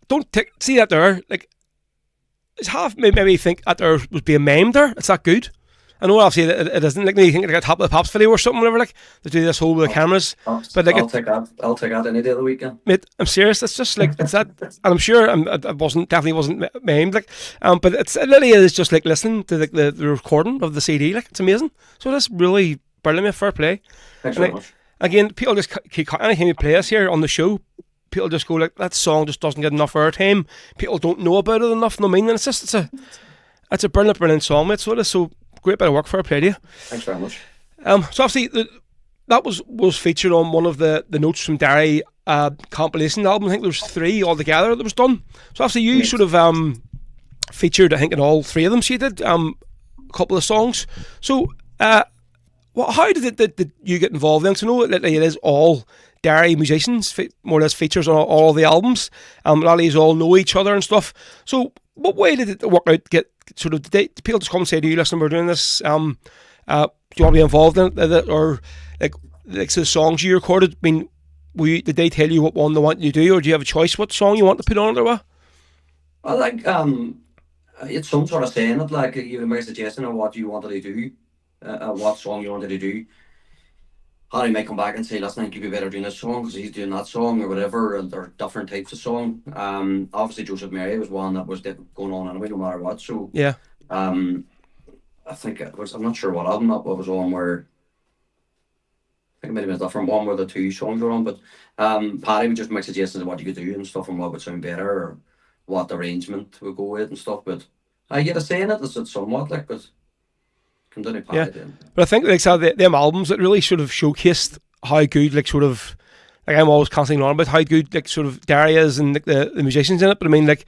don't see that there. Like, it's half maybe think that there was being maimed there. It's that good. I know obviously it isn't. Like, you think like a Top of the Pops video or something, whatever. Like, they do this whole with the cameras. But like, I'll take that any day of the weekend. Mate, I'm serious. It's just like it's that, and I'm sure I definitely wasn't maimed. Like, but it literally is just like listening to like the recording of the CD. Like, it's amazing. So that's really brilliant. Mate. Fair play. Thanks very much. Again, people just keep anything you play us here on the show. People just go like, that song just doesn't get enough airtime. People don't know about it enough. No, I mean, and it's a brilliant song, mate. So it is, so great bit of work for a play to you. Thanks very much. So obviously that was featured on one of the notes from Darry compilation album. I think there was 3 altogether that was done. So obviously you sort of featured, I think, in all 3 of them. So you did a couple of songs. So how did you get involved in? Because I know that it is all Darry musicians, more or less features on all the albums. A lot of these all know each other and stuff. So what way did it work out? Get sort of, did people just come and say to you, listen, we're doing this, do you want to be involved in it? Or like the songs you recorded, I mean, did they tell you what one they want you to do, or do you have a choice what song you want to put on it, or what? Well, like, it's some sort of saying it, like, you make a suggestion of what you wanted to do, what song you wanted to do. Harry might come back and say, listen, I think you'd be better doing this song because he's doing that song or whatever, and there are different types of song. Obviously Joseph Mary was one that was going on anyway, no matter what. So yeah, I think it was, I'm not sure what album that was on, where I think it might have been a different one where the 2 songs were on, but Paddy would just make suggestions of what you could do and stuff and what would sound better or what arrangement would go with and stuff. But I get a saying it is somewhat like, but come down to Yeah. Paddy then. But I think like so them albums that really sort of showcased how good like sort of like I'm always constantly on about how good like sort of Darry is and like, the musicians in it. But I mean like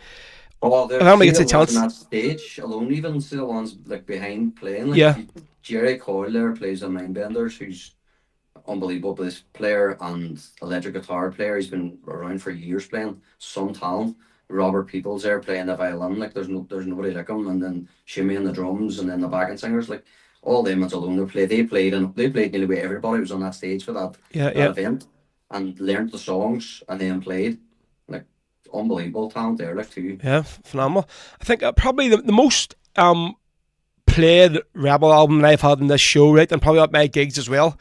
Oh, I don't think it's a chance. on that stage alone, even see the ones like behind playing. Like Yeah. Jerry Coyle there plays on Mindbenders, who's unbelievable bass player and electric guitar player. He's been around for years playing, some talent. Robert Peoples there playing the violin, like there's nobody like him, and then Shimmy and the drums, and then the backing singers, like all them ones alone they played nearly with everybody who was on that stage for that event, and learned the songs and then played. Like unbelievable talent there, like too. Yeah, phenomenal. I think probably the most played Rebel album that I've had in this show, right, and probably at my gigs as well,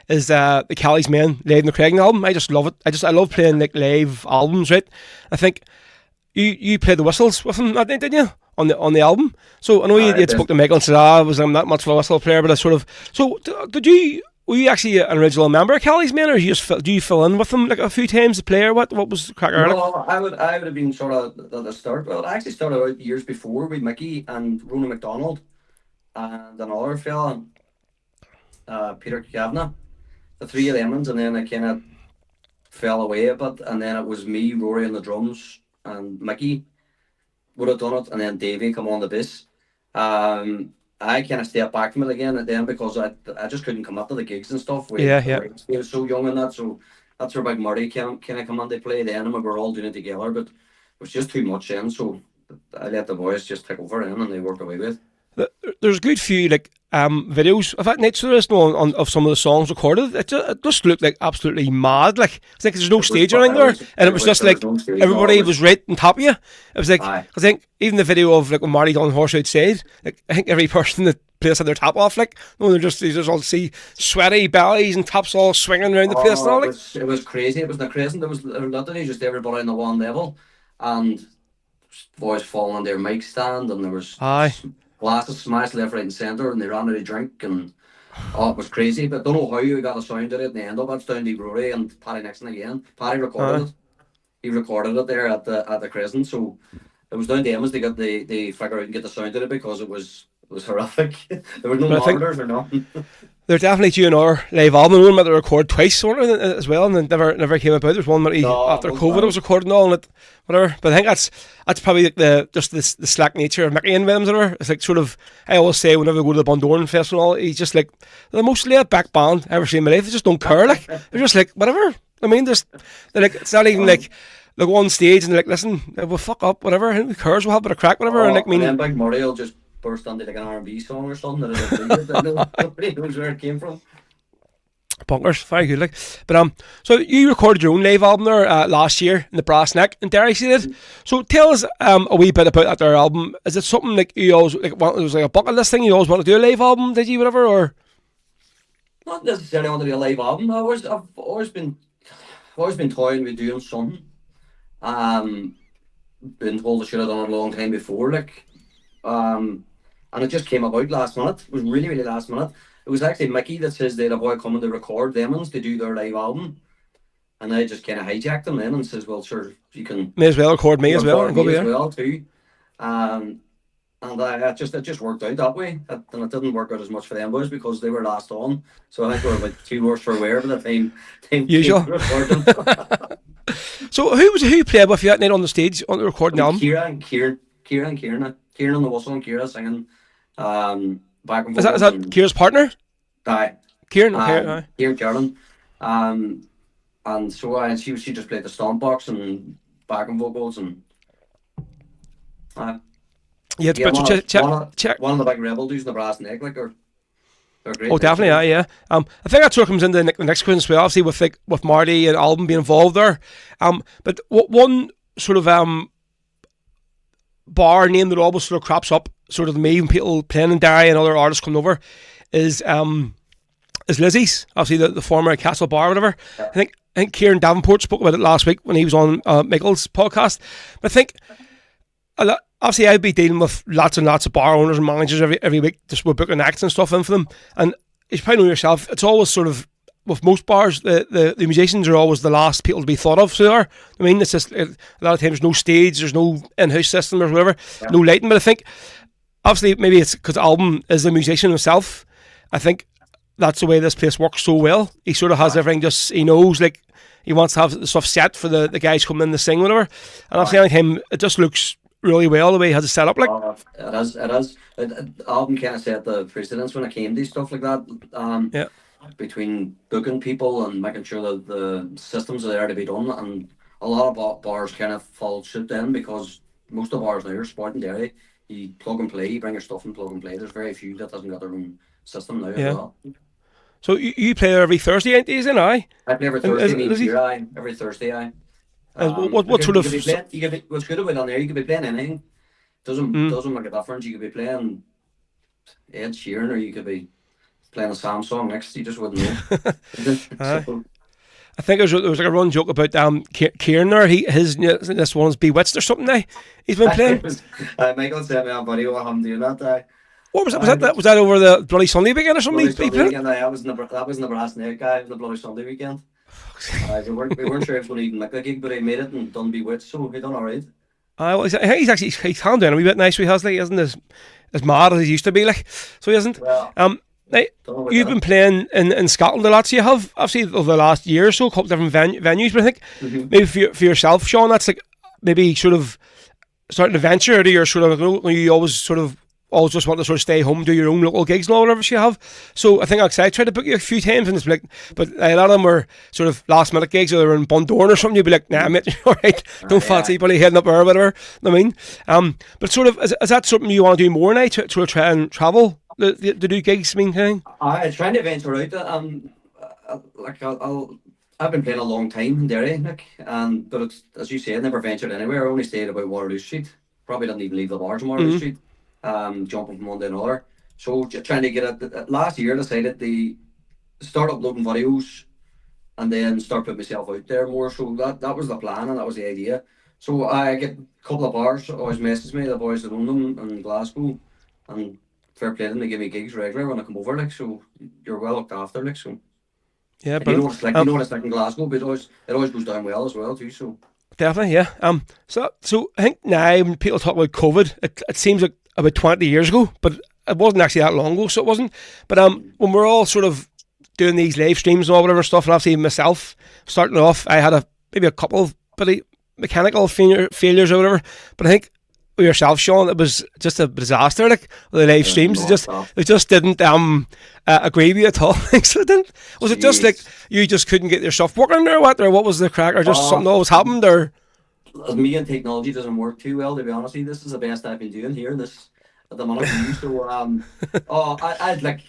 is the Callie's Men Live in the Craig album. I just love it. I love playing like live albums, right? I think you played the whistles with him, didn't you? On the album. So I know you spoke to Michael and said, I was not much of a whistle player, but I sort of. So were you actually an original member of Callie's Men, or do you fill in with them like a few times to play, or what was the crack? No, I would have been sort of at the start. Well, I actually started out years before with Mickey and Ronan McDonald and another fella, Peter Kavanagh, the three of them, and then I kind of fell away a bit, and then it was me, Rory on the drums, and Mickey would have done it, and then Davey come on the bass. I kind of stepped back from it again at then because I just couldn't come up to the gigs and stuff. I was so young and that, so that's where Big Murray kind of come on to play then, and we were all doing it together, but it was just too much then, so I let the boys just take over then, and they worked away with. There's a good few like videos of that nature of some of the songs recorded. It just looked like absolutely mad. Like it's like there's no stage or anything there, and it was just like everybody was right on top of you. It was like I think even the video of like when Marty done Horse Outside, like I think every person that plays had their top off. Like no, you just all see sweaty bellies and tops all swinging around the place. And all, like. It was crazy. It was the crazy. There was literally just everybody on the one level, and boys falling on their mic stand, and there was glasses smashed left, right, and centre, and they ran out of drink, and it was crazy. But don't know how you got a sound of it in the end of it. It's down to Rory and Paddy Nixon again. Paddy recorded it. He recorded it there at the Crescent, so it was down to them as they figure out and get the sound of it because it was horrific. There were no monitors or nothing. They're definitely due another live album. One that they recorded twice as well, and it never came about. There's one that after COVID it was recording all and it, whatever. But I think that's probably like the slack nature of Mickey and Williams. Whatever. It's like sort of I always say whenever I go to the Bundoran Festival, he's just like the most laid back band I've ever seen in my life. They just don't care. Like they're just like whatever. I mean, they're like it's not even like. They go on stage and they're like, listen, we'll fuck up, whatever. Who cares? We'll have a bit of crack, whatever. And like, and then Big Murray will just burst onto like an R&B song or something that nobody knows where it came from. Bunkers, very good. Like, but so you recorded your own live album there last year in the Brass Neck in Derry, did. So tell us a wee bit about that there album. Is it something like you always like? It was like a bucket list thing. You always want to do a live album, did you? Whatever, or not necessarily want to do a live album. I've always been toying with doing something. Been told I should have done it a long time before, like, and it just came about last minute. It was really, really last minute. It was actually Mickey that says they had a boy coming to record them ones to do their live album, and I just kind of hijacked them then and says, well, sure, you can may as well record me as well and go as well too. And it just worked out that way, and it didn't work out as much for them boys because they were last on. So I think we were about 2 hours for wear by the time usual. So who played with you that night on the stage on the recording album? Kieran on the whistle and Kira singing. Back and is that Kira's partner? Aye. Kieran, okay, Kieran Carlin. And so she just played the stomp box and backing vocals and. Yeah, check. One of the big rebel dudes in the Brass Neck, like they're great. Oh, definitely, yeah. I think that sort of comes into the next question as well. Obviously, with Marty and Alban being involved there. But one sort of bar name that always sort of crops up, sort of to me when people playing in Derry and other artists coming over, is Lizzie's. Obviously, the former Castle Bar, or whatever. Yeah. I think Kieran Davenport spoke about it last week when he was on Michael's podcast. But I think obviously I'd be dealing with lots and lots of bar owners and managers every week, just with booking acts and stuff in for them. And you probably know yourself, it's always sort of, with most bars, the musicians are always the last people to be thought of. So they are. I mean, it's just a lot of times there's no stage, there's no in-house system or whatever, no lighting. But I think obviously maybe it's because Alban is a musician himself. I think that's the way this place works so well. He sort of has everything, just he knows, like, he wants to have the stuff set for the guys coming in to sing, whatever. And I'm saying him, it just looks really well the way he has it set up. Like, It is. Alban kind of set the precedence when it came to stuff like that. yeah, Between booking people and making sure that the systems are there to be done, and a lot of bars kind of fall shit then, because most of the bars now are sport and dairy. You plug and play, you bring your stuff and plug and play. There's very few that hasn't got their own system now as well. So you play there every Thursday, ain't you? Aye. I play every Thursday, every Thursday, aye. What sort of? What's good about on there? You could be playing anything. Doesn't make a difference. You could be playing Ed Sheeran, or you could be playing a Sam song next. You just wouldn't know. So, I think there was like a run joke about Kieran there. This one's Bewitched or something. Now he's been playing. Michael sent me on video of him doing that. What was that? Was that over the Bloody Sunday weekend or something? Bloody Sunday weekend, that was in the Brass Neck guy, the Bloody Sunday weekend. We weren't sure if he was going to even make a gig, but he made it and done Bewitched, so he done alright. Well, he's calmed down a wee bit nicely. He has, like, he isn't as mad as he used to be, like, so he isn't. Well, you've been playing in Scotland a lot, so you have, obviously, over the last year or so, a couple of different venues, but I think maybe for yourself, Shaun, that's like maybe sort of starting a venture, or you're sort of, you always just want to sort of stay home, do your own local gigs and all, whatever you have. So I think I tried to book you a few times, and it's like, but a lot of them were sort of last minute gigs, or they were in Bundoran or something. You'd be like, nah, mate, all right, don't fancy anybody heading up there or whatever. I mean, but sort of, is that something you want to do more now, to sort of try and travel, to do gigs? I mean, kind of? I'm trying to venture out. I've been playing a long time in Derry, Nick, but it's, as you say, I never ventured anywhere. I only stayed about Waterloo Street. Probably didn't even leave the bars on Waterloo Street. Jumping from one to another. So trying to get it. Last year, I decided to start uploading videos and then start putting myself out there more. So that was the plan, and that was the idea. So I get a couple of bars always message me, the boys in London and Glasgow, and fair play to them, they give me gigs regular when I come over. Like, so you're well looked after. Like, so yeah, but you know what it's like in Glasgow, but it always goes down well as well too. So definitely, yeah. So I think now when people talk about COVID, it seems like about 20 years ago, but it wasn't actually that long ago, so it wasn't. But when we're all sort of doing these live streams and all whatever stuff, and obviously myself starting off, I had maybe a couple of pretty mechanical failures or whatever. But I think with yourself, Shaun, it was just a disaster. Like, the live streams, they just didn't agree with you at all. So was it just like you just couldn't get your stuff working, or what was the crack, or just something always happened, or? Me and technology doesn't work too well, to be honest with you. This is the best I've been doing here at the minute. So I'd like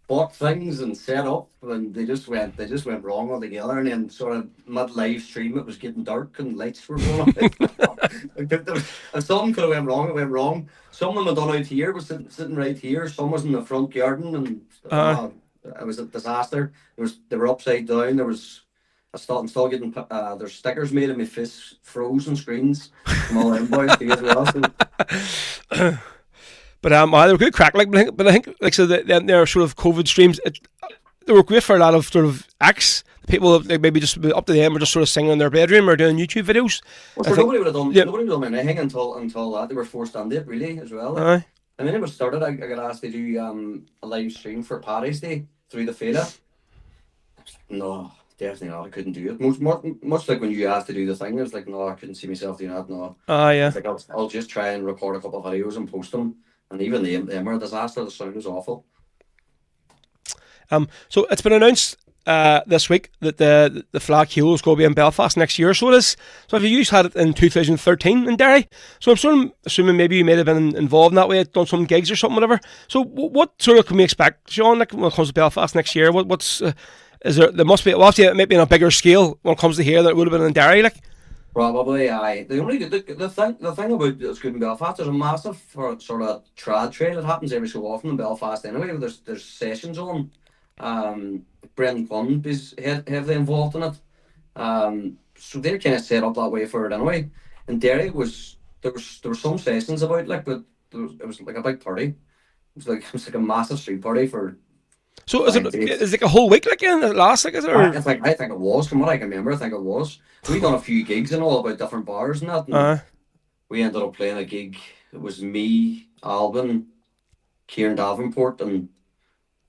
bought things and set up, and they just went wrong altogether. And then sort of mid live stream, it was getting dark and lights were going on. If something could have went wrong, it went wrong. Some of them had done out here, was sitting right here. Some was in the front garden, and it was a disaster. They were upside down. There was. I'm still getting there's stickers made of my face, frozen screens from all them boys too as well. So. But they were good crack, like, but I think like, so their sort of COVID streams, they were great for a lot of sort of acts. People, like, maybe just up to them, or just sort of singing in their bedroom or doing YouTube videos. Well, so nobody would have done anything until that. They were forced on it really as well. Aye. And then it was started. I got asked to do a live stream for Paddy's Day through the Fada. No. Definitely not. I couldn't do it. Much like when you asked to do the thing, I was like, no, I couldn't see myself doing that. No. Yeah. Like, I'll just try and record a couple of videos and post them. And even them were a disaster. The sound was awful. So it's been announced this week that the Flag Hero is going to be in Belfast next year. So it is. So have you had it in 2013 in Derry? So I'm sort of assuming maybe you may have been involved in that way, done some gigs or something, whatever. So what sort of can we expect, Shaun, like, when it comes to Belfast next year? What's is there must be, well, obviously it might be on a bigger scale when it comes to here than it would have been in Derry, like? Probably, aye. The thing about it's good in Belfast, there's a massive sort of trad trail that happens every so often in Belfast anyway. There's sessions on. Brendan Quinn is heavily involved in it. So they're kind of set up that way for it anyway. In Derry there were some sessions about, like, but it was like a big party. It was like a massive street party for. So is it like a whole week, like, in the last, like, is it? Or? I think it was, from what I can remember. I think it was. We done a few gigs and all about different bars and that. And we ended up playing a gig it was me, Alvin, Kieran Davenport, and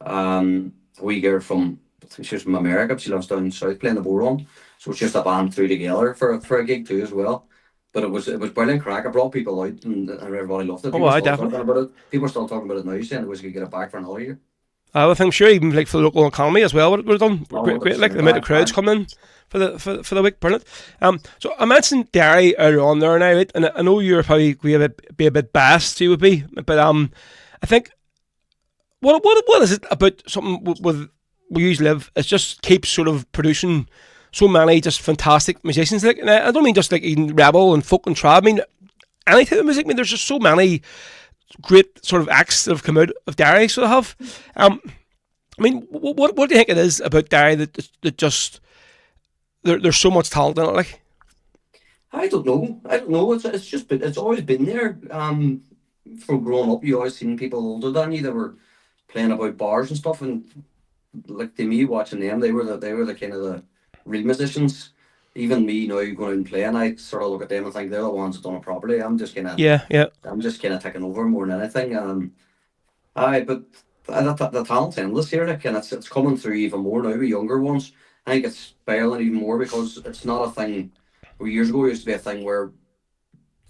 a wee girl from, I think she was from America, but she lives down south playing the boron. So it's just a band threw together for a gig too as well. But it was brilliant crack. I brought people out and everybody loved it. Oh, People I still definitely. talking about it. People are still talking about it now, saying they wish we could get it back for another year. I think, sure, even like for the local economy as well, would have done Oh, great. Like the 100%, amount of crowds aye. coming in for the week, brilliant. So I mentioned Derry earlier on there now, right? And I know you're probably going to be a bit biased, you would be, but I think what is it about something with where you live? It just keeps sort of producing so many just fantastic musicians. Like, and I don't mean just like even rebel and folk and trad. I mean any type of music. I mean there's just so many great sort of acts that have come out of Derry. So they have. I mean, what do you think it is about Derry that just there's so much talent in it? Like, I don't know. It's always been there. From growing up, you always seen people older than you that were playing about bars and stuff, and like to me, watching them, they were the kind of the real musicians. Even me now going out and playing, I sort of look at them and think they're the ones that done it properly. I'm just kind of yeah, taking over more than anything. But the talent's endless here, like, and it's coming through even more now with younger ones. I think it's spiraling even more because it's not a thing. Where years ago, it used to be a thing where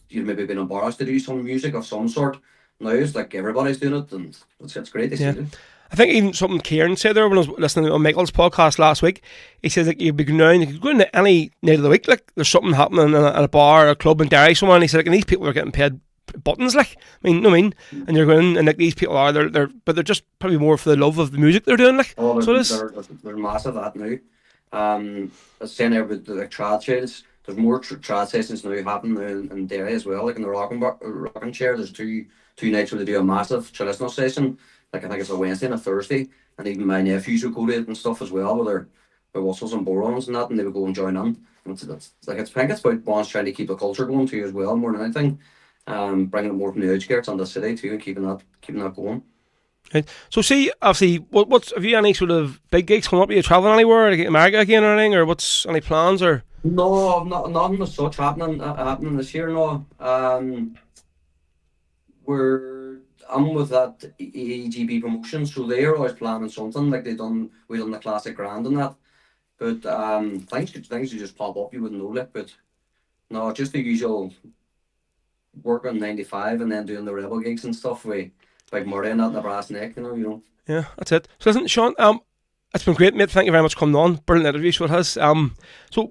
you'd maybe been embarrassed to do some music of some sort. Now it's like everybody's doing it, and it's great to see. yeah. It. I think even something Kieran said there when I was listening on Michael's podcast last week. He says like you'd be going you could go into any night of the week, like there's something happening at a bar or a club in Derry somewhere, and he said like, and these people are getting paid buttons, like I mean, and you're going in, and like these people are but they're just probably more for the love of the music they're doing, like. Oh, So it is. they're massive at now. I was saying there with the like, trad sales. There's more trad sessions now happening in Derry as well. Like in the rocking chair, there's two nights where they do a massive traditional session. Like I think it's a Wednesday and a Thursday, and even my nephews would go to it and stuff as well, with their whistles and borons and that, and they would go and join in. And I think it's about bonds trying to keep the culture going too as well, more than anything. Bringing it more from the outskirts and the city too, and keeping that going. Right. So see, obviously, what's have you any sort of big gigs coming up? Are you travelling anywhere to get America again or anything, or what's any plans or? No, nothing as such happening this year. No, I'm with that EGB promotion, so they're always planning something like we done the classic grand and that. But things you just pop up, you wouldn't know it. But no, just the usual work on 95 and then doing the rebel gigs and stuff with like Murray and that in the brass neck, you know. Yeah, that's it. So listen, Shaun, it's been great, mate. Thank you very much for coming on. Brilliant interview, so it has. So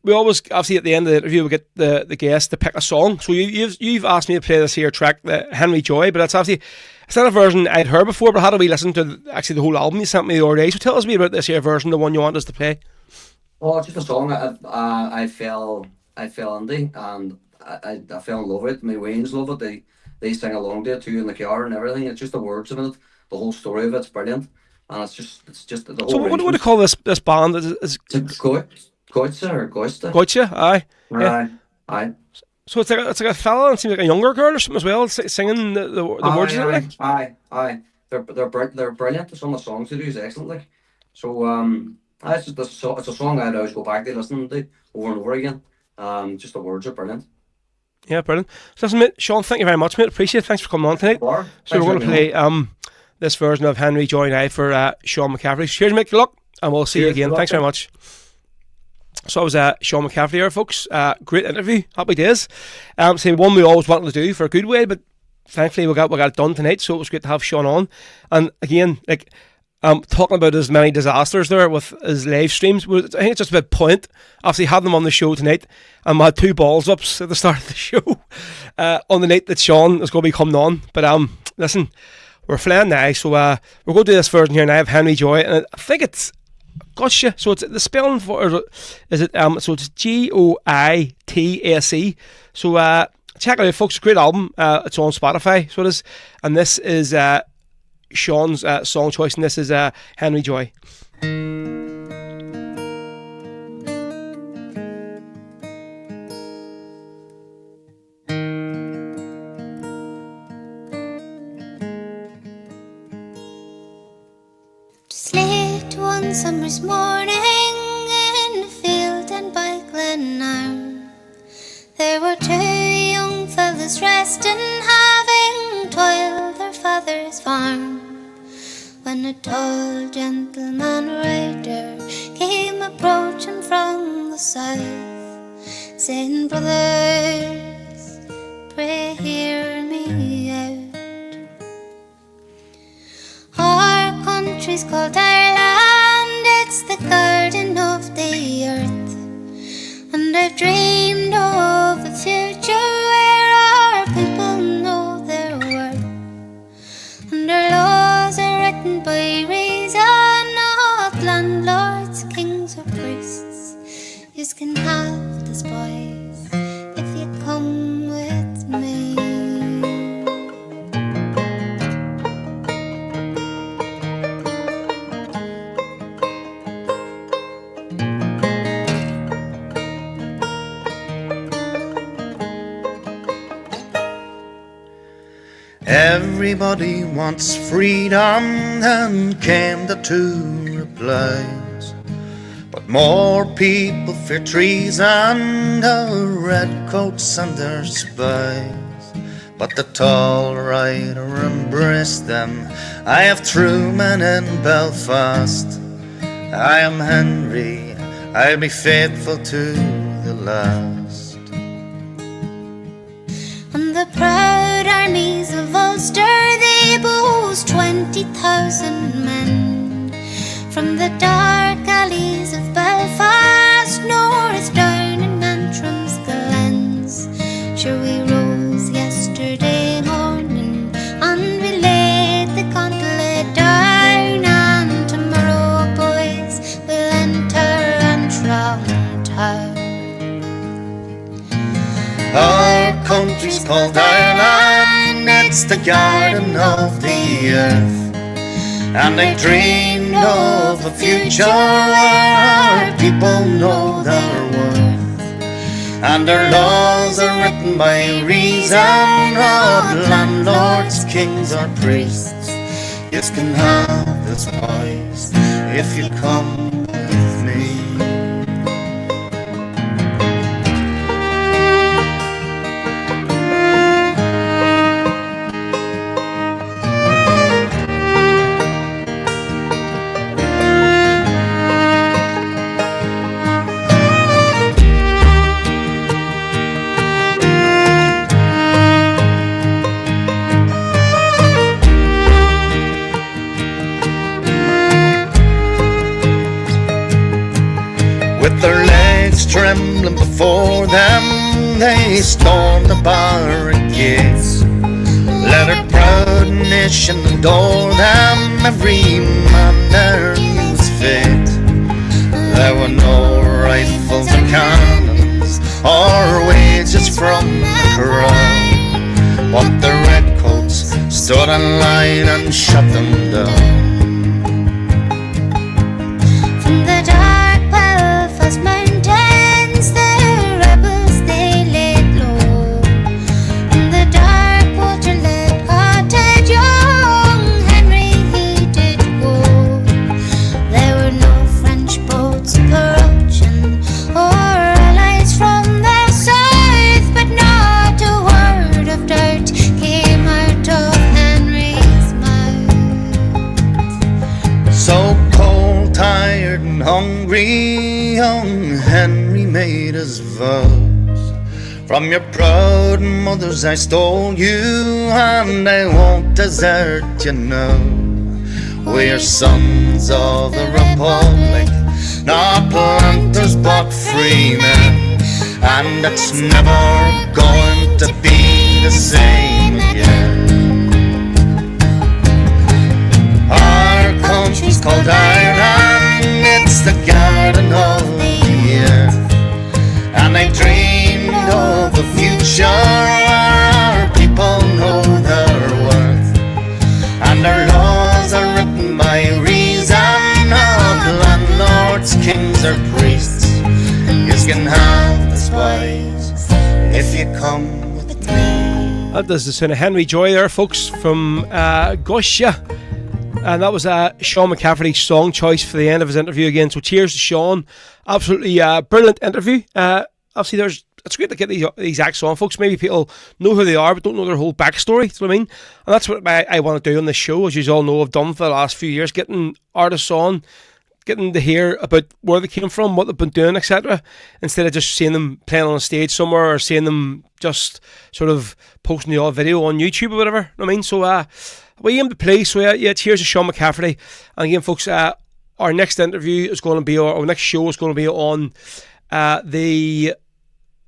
we always, obviously, at the end of the interview, we get the guest to pick a song. So you've asked me to play this here track, the Henry Joy, but it's not a version I'd heard before, but how do we listen to the whole album you sent me the other day? So tell us a bit about this here version, the one you want us to play. Oh, just a song I fell into, and I fell in love with it. My Waynes love it. They sing along to it too in the car and everything. It's just the words of it, the whole story of it's brilliant. And it's just the whole. So what do you call this band? Is Goitza or Goista? Goitza? Aye. Yeah. Aye. So it's like a fella, and it seems like a younger girl or something as well, singing the words of it. Like. Aye. They're brilliant. Some of the songs they do is excellent. Like, so it's a song I'd always go back to listen to over and over again. Just the words are brilliant. Yeah, brilliant. So listen, mate, Shaun, thank you very much, mate. Appreciate it. Thanks for coming on tonight. So we're going to play this version of Henry Joy now for Shaun McCafferty. Cheers, mate. Good luck, and we'll see you again. Thanks very much. So that was Shaun McCafferty here, folks. Great interview. Happy days. One we always wanted to do for a good way, but thankfully we got it done tonight. So it was great to have Shaun on. And again, like talking about his many disasters there with his live streams, I think it's just a bit point. Obviously, had them on the show tonight, and we had 2 balls ups at the start of the show on the night that Shaun is going to be coming on. But listen, we're flying now, so we're going to do this version here now of Henry Joy, and I think it's Gotcha. So it's the spelling for is it so it's Goitse. So check it out, folks. Great album. It's on Spotify. So it is, and this is Shaun's song choice, and this is Henry Joy. One summer's morning in the field and by Glenarm, there were 2 young fellas resting high. farm, when a tall gentleman rider came approaching from the south, saying, brothers, pray hear me out. Our country's called Ireland, it's the garden of the earth, and I've dreamed of a future where our people know their worth, and our laws are written by reason, not landlords, kings or priests. You can have this, boys, if you come with me. Everybody wants freedom, and came the two replies. But more people fear treason, the redcoats and their spies. But the tall rider embraced them. I have true men in Belfast. I am Henry, I'll be faithful to the last. And the proud armies of Ulster, they boast 20,000 men. From the dark alleys of Belfast, north down in Antrim's glens. Sure, we rose yesterday morning, and we laid the gauntlet down. And tomorrow, boys, we'll enter Antrim town. Our country's called Ireland, it's the garden of the earth, and I dreamed of a future where our people know their worth, and our laws are written by reason, not landlords, kings or priests. You can have this, boys, if you come with me. With their legs trembling before them, they stormed the barricades. Let our proud nation adore them, every man there knew his fate. There were no rifles or cannons, or wages from the crown, but the redcoats stood in line and shut them down. From the dark Belfast mountains, the rebels they laid low. In the dark water-lit cottage, young Henry he did go. There were no French boats approaching, or allies from the south, but not a word of doubt came out of Henry's mouth. So cold, tired and hungry, young Henry made his vows. From your proud mothers I stole you, and I won't desert you now. We're sons of the Republic, not planters but free men, and it's never going to be the same again. Our country's called Ireland, it's the garden of the earth, and I dreamed of a future where our people know their worth, and our laws are written by reason, not landlords, kings or priests. You can have this, boys, if you come with me. That does the sound of Henry Joy there, folks, from Gusha. And that was Shaun McCafferty's song choice for the end of his interview again. So cheers to Shaun. Absolutely brilliant interview. Obviously there's it's great to get these acts on, folks. Maybe people know who they are but don't know their whole backstory. Do you know what I mean? And that's what I want to do on this show, as you all know I've done for the last few years, getting artists on, getting to hear about where they came from, what they've been doing, etc., instead of just seeing them playing on a stage somewhere or seeing them just sort of posting the odd video on YouTube or whatever. You know what I mean? So we aim to play. So yeah, cheers to Shaun McCafferty. And again, folks, our next interview is going to be, our next show is going to be on the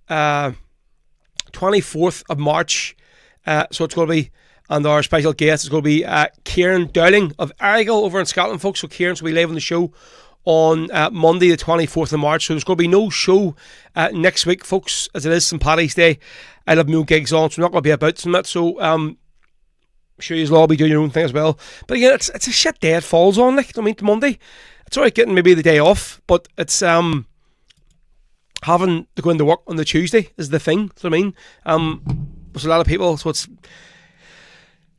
24th of March. So it's going to be, and our special guest is going to be Kieran Dowling of Argyll over in Scotland, folks. So Kieran's will be live on the show on Monday the 24th of March. So there's going to be no show next week, folks, as it is St. Paddy's Day. I'll have no gigs on, so I'm not going to be about some that. So I'm sure you'll all be doing your own thing as well. But again, it's a shit day it falls on, like, I mean, Monday. It's alright getting maybe the day off, but it's having to go into work on the Tuesday is the thing. So I mean, there's a lot of people, so it's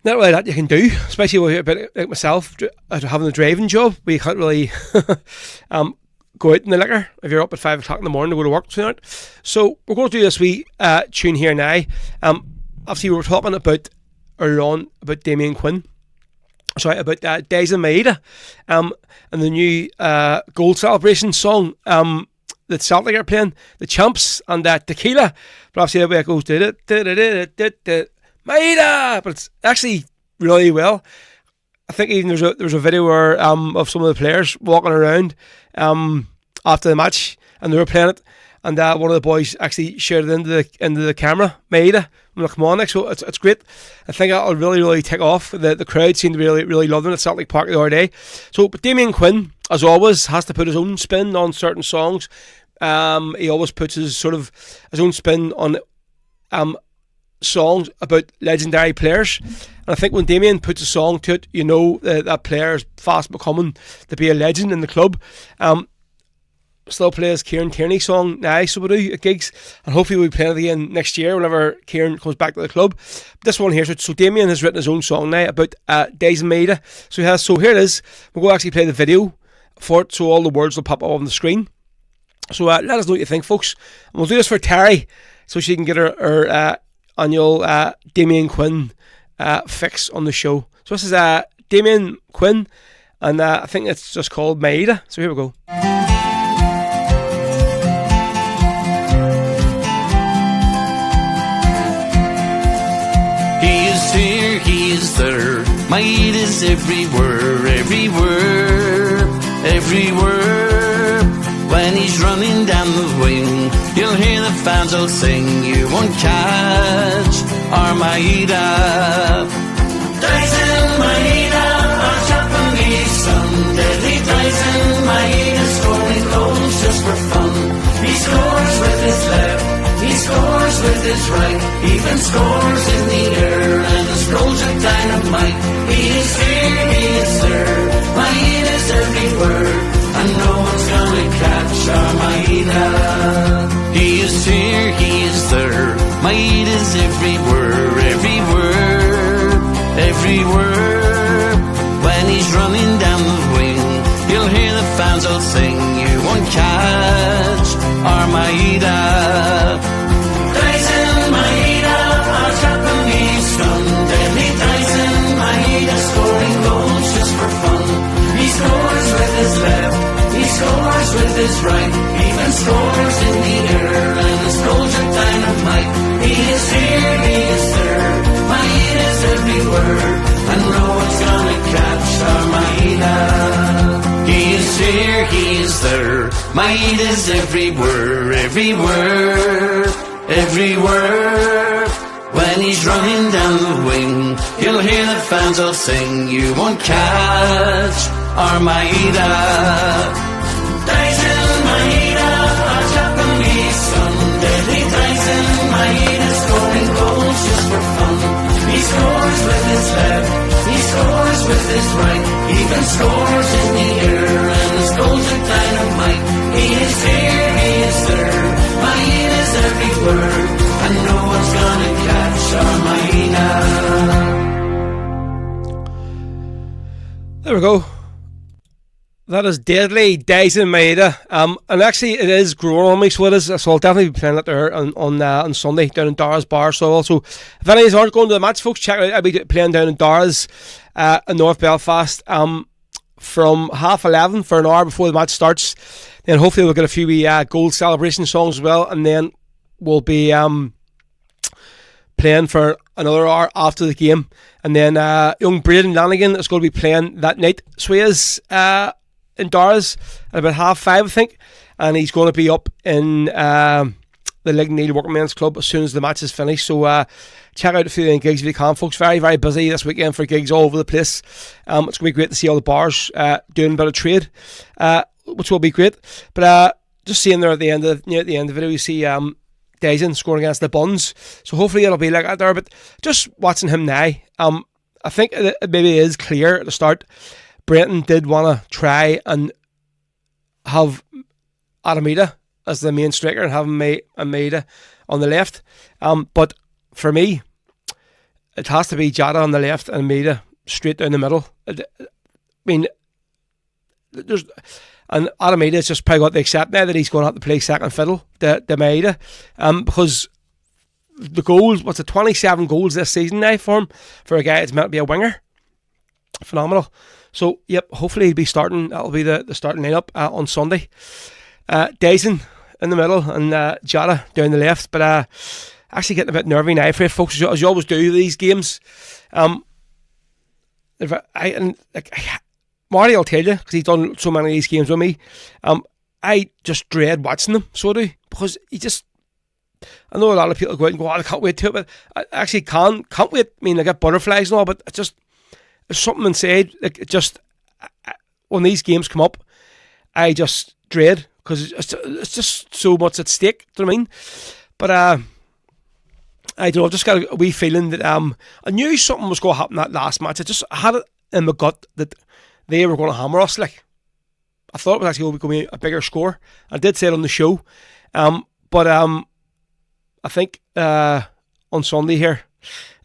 not really that you can do, especially with a bit like myself having a driving job where you can't really go out in the liquor if you're up at 5 o'clock in the morning to go to work tonight. So we're going to do this wee tune here now. Obviously we were talking about earlier on about Damien Quinn, about Days of Maida, and the new gold celebration song that Celtic are playing, the Champs and Tequila. But obviously the way it goes, Maida, but it's actually really well. I think even there's a video where of some of the players walking around after the match, and they were playing it, and one of the boys actually shouted into the camera, Maida. I'm like, come on, like, so it's great. I think that'll really take off. The crowd seemed to be really loving it at Celtic Park the other day. So, but Damien Quinn, as always, has to put his own spin on certain songs. He always puts his own spin on songs about legendary players, and I think when Damien puts a song to it, you know that player is fast becoming to be a legend in the club. Still plays Kieran Tierney's song now, so we do at gigs, and hopefully we'll play it again next year whenever Kieran comes back to the club. This one here, so Damien has written his own song now about Days of Maida. So here it is. We'll go actually play the video for it, so all the words will pop up on the screen. So let us know what you think, folks, and we'll do this for Terry so she can get her annual Damien Quinn fix on the show. So this is Damien Quinn, and I think it's just called Maida. So here we go. He is here, he is there. Maida's everywhere, everywhere. When he's running down the wing, you'll hear the fans all sing. You won't catch our Maida. Dyson Maida, our Japanese son. Deadly Dyson Maida, scoring goals just for fun. He scores with his left, he scores with his right, even scores in the air, and his goals are dynamite. He is here, he is there, Maida's everywhere, and no one's gonna catch our Maida. He is here, he is there, Maida's everywhere, everywhere. When he's running down the wing, you'll hear the fans all sing. You won't catch our Maida. Dyson Maida, our Japanese son. Deadly Dyson Maida, scoring goals just for fun. He scores with his left, he scores with his right, even scores in the air, and his goals are dynamite. He is here, he is there, Maida's everywhere, and no one's gonna catch our Maida. He is here, he is there, Maida's everywhere, everywhere. When he's running down the wing, you'll hear the fans all sing. You won't catch our Maida. Dyson Maida, our Japanese son. Deadly Dyson Maida, scoring goals just for fun. He scores with his left, he scores with his right, even scores in the air, and his goals are dynamite. He is here, he is there, Maida's everywhere, and no one's gonna catch our Maida. There we go. That is Deadly Days in Maida. And actually it is growing on me, so it is. So I'll definitely be playing that there on Sunday down in Dara's Bar. So also, if any of you aren't going to the match, folks, check it out. I'll be playing down in Dara's in North Belfast from 11:30 for an hour before the match starts. Then hopefully we'll get a few goal celebration songs as well, and then we'll be playing for another hour after the game. And then young Braden Lanigan is going to be playing that night. So he is in Dara's at about 5:30, I think, and he's going to be up in the Ligneal Working Men's Club as soon as the match is finished. So check out a few of the gigs if you can, folks. Very, very busy this weekend for gigs all over the place. It's going to be great to see all the bars doing a bit of trade, which will be great. But just seeing there at the end of the video, you see Dyson scoring against the Buns. So hopefully it'll be like that there. But just watching him now, I think it maybe is clear at the start. Brenton did want to try and have Adamida as the main striker and have Maida on the left. But for me, it has to be Jada on the left and Maida straight down the middle. I mean, and Adamida has just probably got to accept now that he's going to have to play second fiddle to Maida, because the goals, 27 goals this season now for him, for a guy that's meant to be a winger. Phenomenal. So, yep, hopefully he'll be starting. That'll be the starting lineup on Sunday. Dyson in the middle and Jada down the left. But actually getting a bit nervy now for you folks, as you always do these games. Marty will tell you, because he's done so many of these games with me. I just dread watching them, so do, because I know a lot of people go out and go, I can't wait to it, but I actually can't wait. I mean, I get butterflies and all, but it's just, there's something inside, like, it just, when these games come up, I just dread, because it's just so much at stake, do you know what I mean? But I don't know, I've just got a wee feeling that I knew something was going to happen that last match. I had it in my gut that they were going to hammer us. Like, I thought it was actually going to be a bigger score. I did say it on the show, but I think on Sunday here,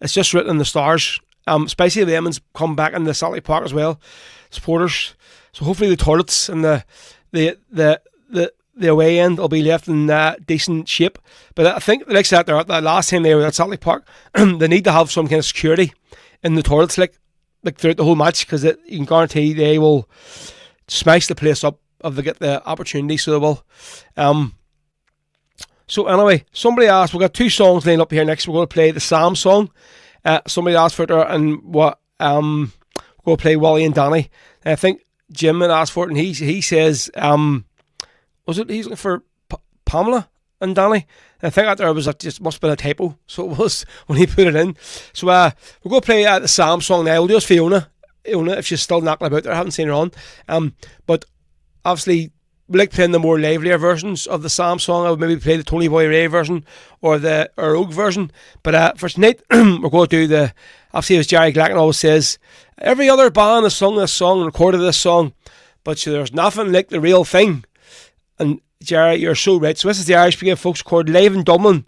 it's just written in the stars. Especially the Emmons come back in the Celtic Park as well, supporters. So hopefully the toilets and the away end will be left in decent shape. But I think like that there, the last time they were at Celtic Park, they need to have some kind of security in the toilets, like throughout the whole match, because you can guarantee they will smash the place up if they get the opportunity. So they will. So anyway, somebody asked, we've got 2 songs lined up here next. We're going to play the Sam song. Somebody asked for it there, and we're going to play Willie and Danny. And I think Jim had asked for it, and he says, was it he's looking for Pamela and Danny? And I think that there was just must have been a typo, so it was when he put it in. So we're going to play the Sam song now. We'll do it for Iona, if she's still knocking about there. I haven't seen her on. But obviously, we like playing the more livelier versions of the Sam song. I would maybe play the Tony Boy Ray version or the Rogue version. But for tonight, we're going to do obviously, as Jerry Glacken always says, every other band has sung this song and recorded this song, but there's nothing like the real thing. And Jerry, you're so right. So this is the Irish Brigade, folks, recorded live in Dublin.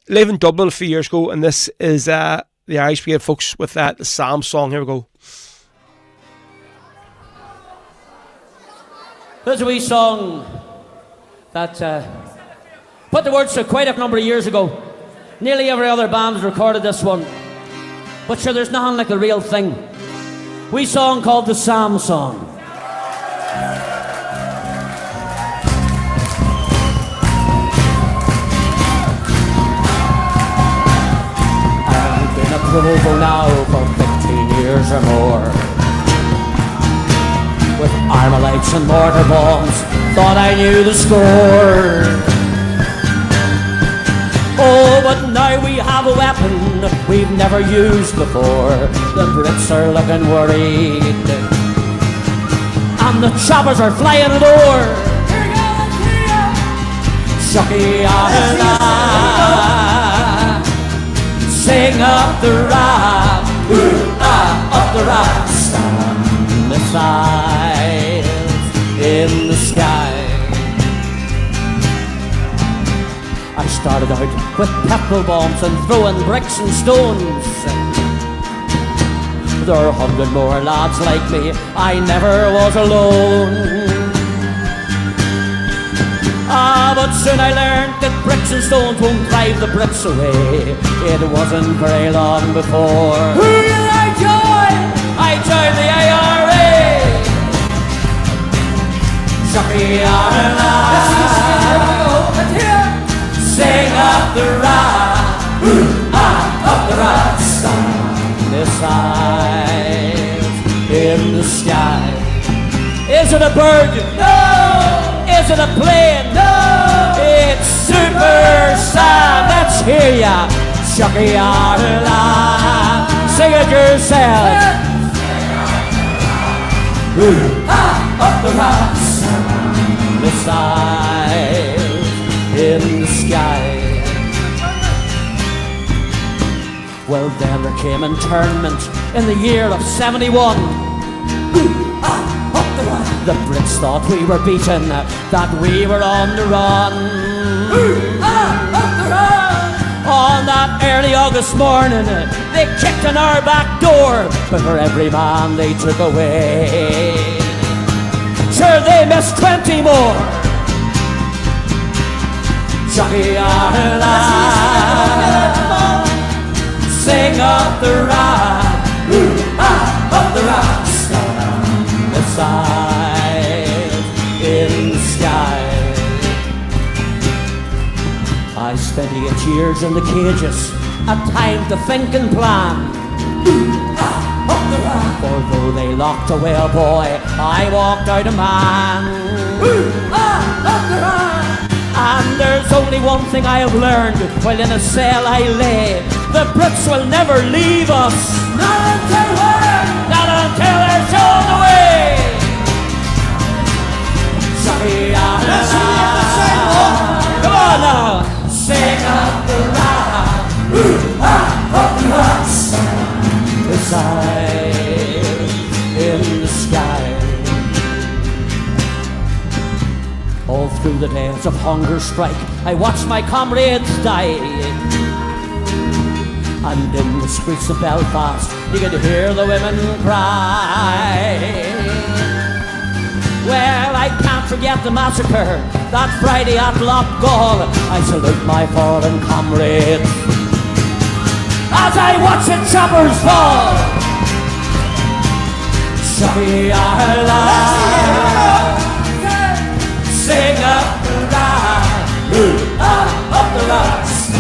Live in Dublin a few years ago, and this is the Irish Brigade, folks, with the Sam song. Here we go. There's a wee song that put the words to quite a number of years ago. Nearly every other band's recorded this one, but sure, there's nothing like the real thing. Wee song called the Sam song. I've been a provo now for 15 years or more. With armalites and mortar bombs, thought I knew the score. Oh, but now we have a weapon we've never used before. The Brits are looking worried, and the choppers are flying at o'er. Shucky sing up the rap, up the rap. Stand missiles in the sky. I started out with petrol bombs and throwing bricks and stones. There are 100 more lads like me, I never was alone. But soon I learned that bricks and stones won't drive the bricks away. It wasn't very long before. Who did I join? I joined the IRA. Chucky let's hear. Sing up the rock, up the rock. This eyes in the sky. Is it a bird? No. Is it a plane? No. It's Super Sam. Let's hear ya. Chucky Arla. Sing it yourself. Up the rocks. This eyes in the sky. Well, then there came internment in the year of 71. The Brits thought we were beaten, that we were on the run. On that early August morning, they kicked in our back door, but for every man they took away, sure they missed 20 more. Chucky Arla, sing up the rock, up the rocks. Beside in the sky. I spent 8 years in the cages, a time to think and plan. Although they locked away a boy, I walked out a man. And there's only one thing I have learned while in a cell I lay: the Brits will never leave us. Not until when? Not until they're shown away. Let's see the sidewalk. Come on now. Sing up the rock, up the rocks. Beside in the sky. All through the days of hunger strike, I watched my comrades die. And in the streets of Belfast, you could hear the women cry. Well, I can't forget the massacre that Friday at Lochgall. I salute my fallen comrades as I watch the choppers fall. Chucky Arla, sing up the rock, up the rocks.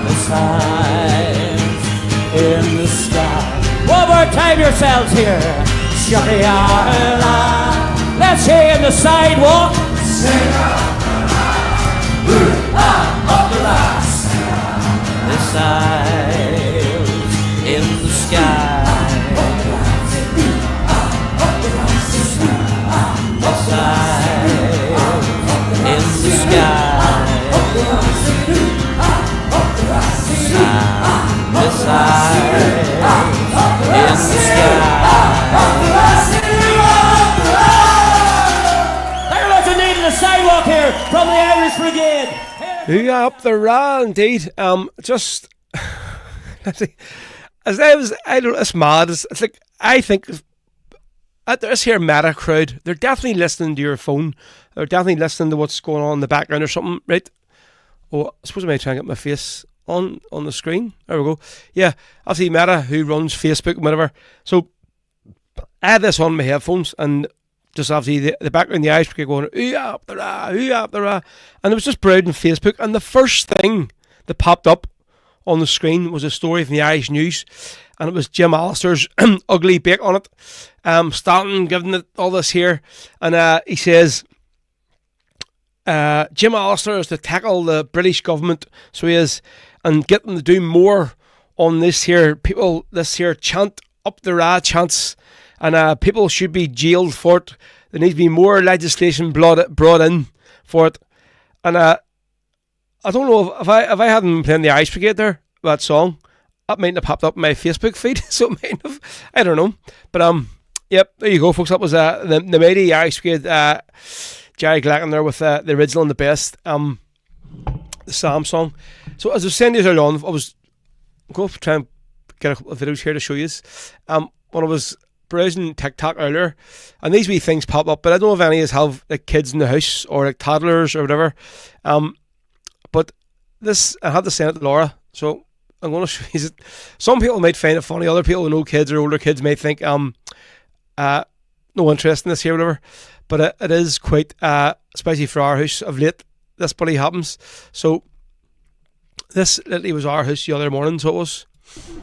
The signs in the sky. One more time yourselves here. Chucky Arla. Let's hear in the sidewalk. Sing up the rocks. The sails in the sky. The sails in the sky. The sails in the sky. The sidewalk here from the Irish Brigade. Yeah, up the ra indeed. Just as I don't. It's mad. It's like I think at this here meta crowd, they're definitely listening to your phone. They're definitely listening to what's going on in the background or something, right? Oh, I suppose I might try and get my face on the screen. There we go. Yeah, obviously Meta, who runs Facebook and whatever. So I had this on my headphones and. Just obviously the background, the Irish Brigade going, ooh up the ra, and it was just browsing Facebook, and the first thing that popped up on the screen was a story from the Irish News, and it was Jim Allister's ugly bake on it, Stanton giving it all this here, and he says, Jim Allister is to tackle the British government, so he is, and get them to do more on this here, people, this here chant, up the ra chants, and people should be jailed for it. There needs to be more legislation brought in for it. And I don't know if I hadn't been playing the Irish Brigade there, that song, that mightn't have popped up in my Facebook feed. So it might have, I don't know. But yep, there you go, folks. That was the mighty Irish Brigade, Jerry Glacken there with the original and the best, the Sam song. So as I was saying to you earlier on, I was going to try and get a couple of videos here to show you. When I was browsing TikTok earlier, and these wee things pop up, but I don't know if any of us have like kids in the house or like toddlers or whatever. But this, I had to send it to Laura, so I'm going to show you it. Some people might find it funny, other people who know kids or older kids may think no interest in this here, whatever. But it is quite, especially for our house of late, this bloody happens. So this literally was our house the other morning, so it was.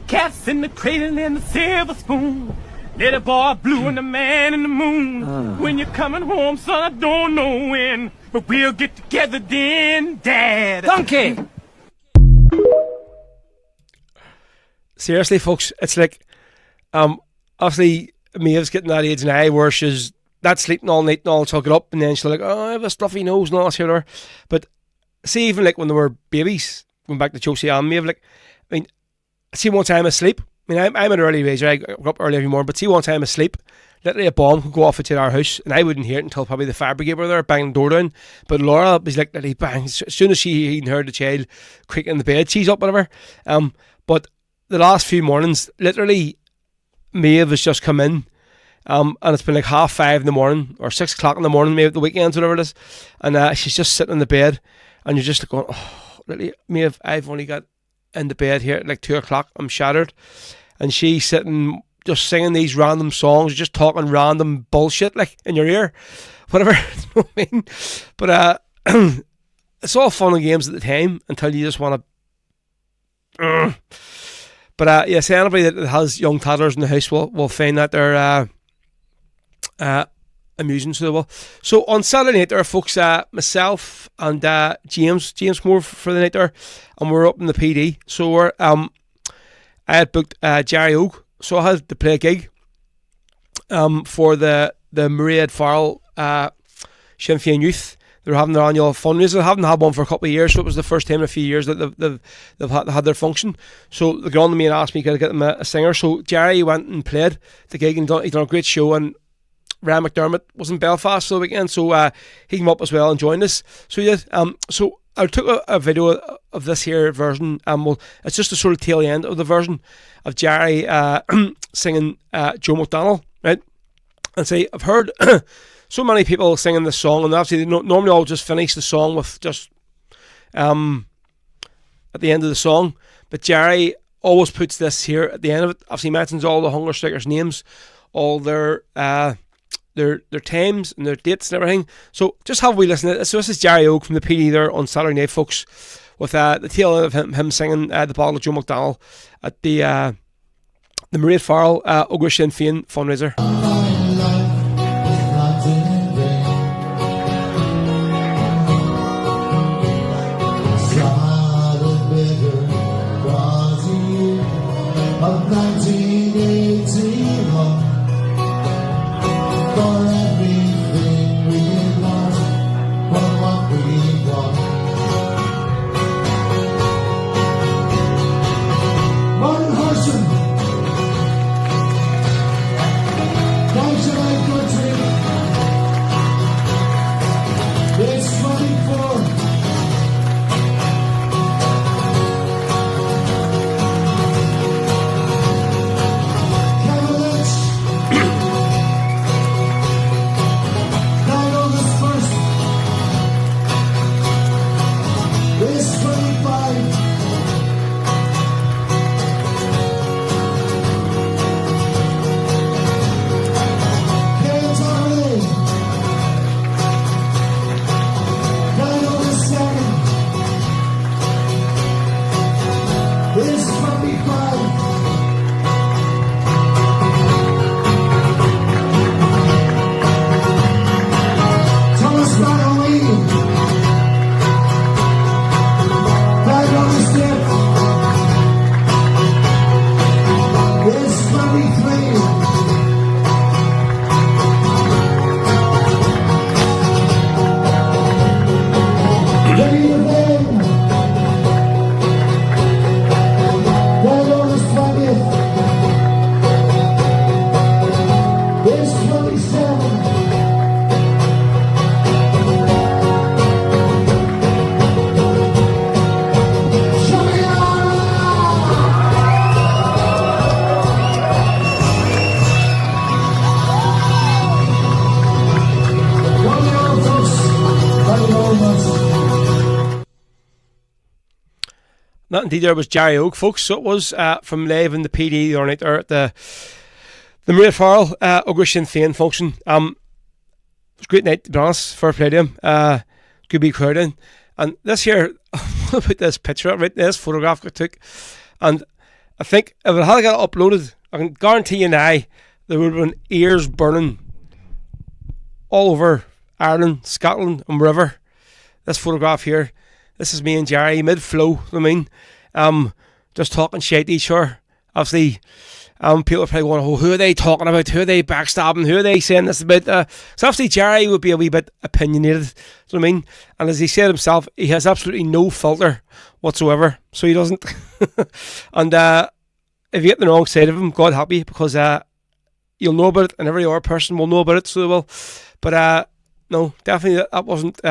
Cats in the cradle and the silver spoon. Little boy blue and the man in the moon. When you're coming home, son, I don't know when, but we'll get together then, Dad. Donkey! Seriously, folks, it's like, obviously, Maeve's getting that age now where she's not sleeping all night and all, she'll get up and then she'll like, oh, I have a stuffy nose and all that here. But see, even like when they were babies, going back to Josie and Maeve, like, I mean, see one time asleep, I mean, I'm an early riser, I go up early every morning, but see one time asleep, literally a bomb could go off at our house and I wouldn't hear it until probably the fire brigade were there banging the door down. But Laura was like, literally bang, as soon as she even heard the child creaking in the bed, she's up, whatever. But the last few mornings, literally, Maeve has just come in, and it's been like 5:30 in the morning, or 6 o'clock in the morning, maybe at the weekends, whatever it is, and she's just sitting in the bed, and you're just like going, oh, literally, Maeve, I've only got in the bed here at like 2 o'clock, I'm shattered, and she's sitting, just singing these random songs, just talking random bullshit, like, in your ear, whatever, you know what I mean, but, it's all fun and games at the time, until you just want to, But yes, anybody that has young toddlers in the house will find that they're amusing, so they will. So on Saturday night there, folks, myself and James Moore for the night there, and we're up in the PD. So I had booked Jerry Oak, so I had to play a gig for the Mairead Farrell Sinn Féin Youth. They were having their annual fundraiser. They haven't had one for a couple of years, so it was the first time in a few years that they've had their function. So they got on to me and asked me to get them a singer. So Jerry went and played the gig and he done a great show. And Ryan McDermott was in Belfast for the weekend, so he came up as well and joined us. So he did. So I took a video of this here version. It's just the sort of tail end of the version of Jerry singing Joe McDonald, right? And say, I've heard so many people singing this song, and obviously they normally all just finish the song with just at the end of the song, but Jerry always puts this here at the end of it. Obviously mentions all the hunger strikers' names, all their times and their dates and everything. So just have a wee listen to it. So this is Jerry Oak from the PD there on Saturday night, folks, with the tail end of him singing the Ballad of Joe McDonald at the Mairead Farrell Ogre Sinn Féin fundraiser. that indeed there was Jerry Oak, folks. So it was from live in the PD the other night there at the Maria Farrell Ogre Sinn Féin function. It was a great night, to be honest. Fair play to him. Good big crowd in. And this here, I put this picture up, right? This photograph I took. And I think if it had got uploaded, I can guarantee you now there would have been ears burning all over Ireland, Scotland, and wherever. This photograph here, this is me and Jerry mid-flow. I mean, just talking shit to each other. Obviously, people are probably going, "Oh, who are they talking about? Who are they backstabbing? Who are they saying this about?" So obviously, Jerry would be a wee bit opinionated. You know what I mean? And as he said himself, he has absolutely no filter whatsoever. So he doesn't. And if you get the wrong side of him, God help you, because you'll know about it, and every other person will know about it. So they will. But no, definitely that wasn't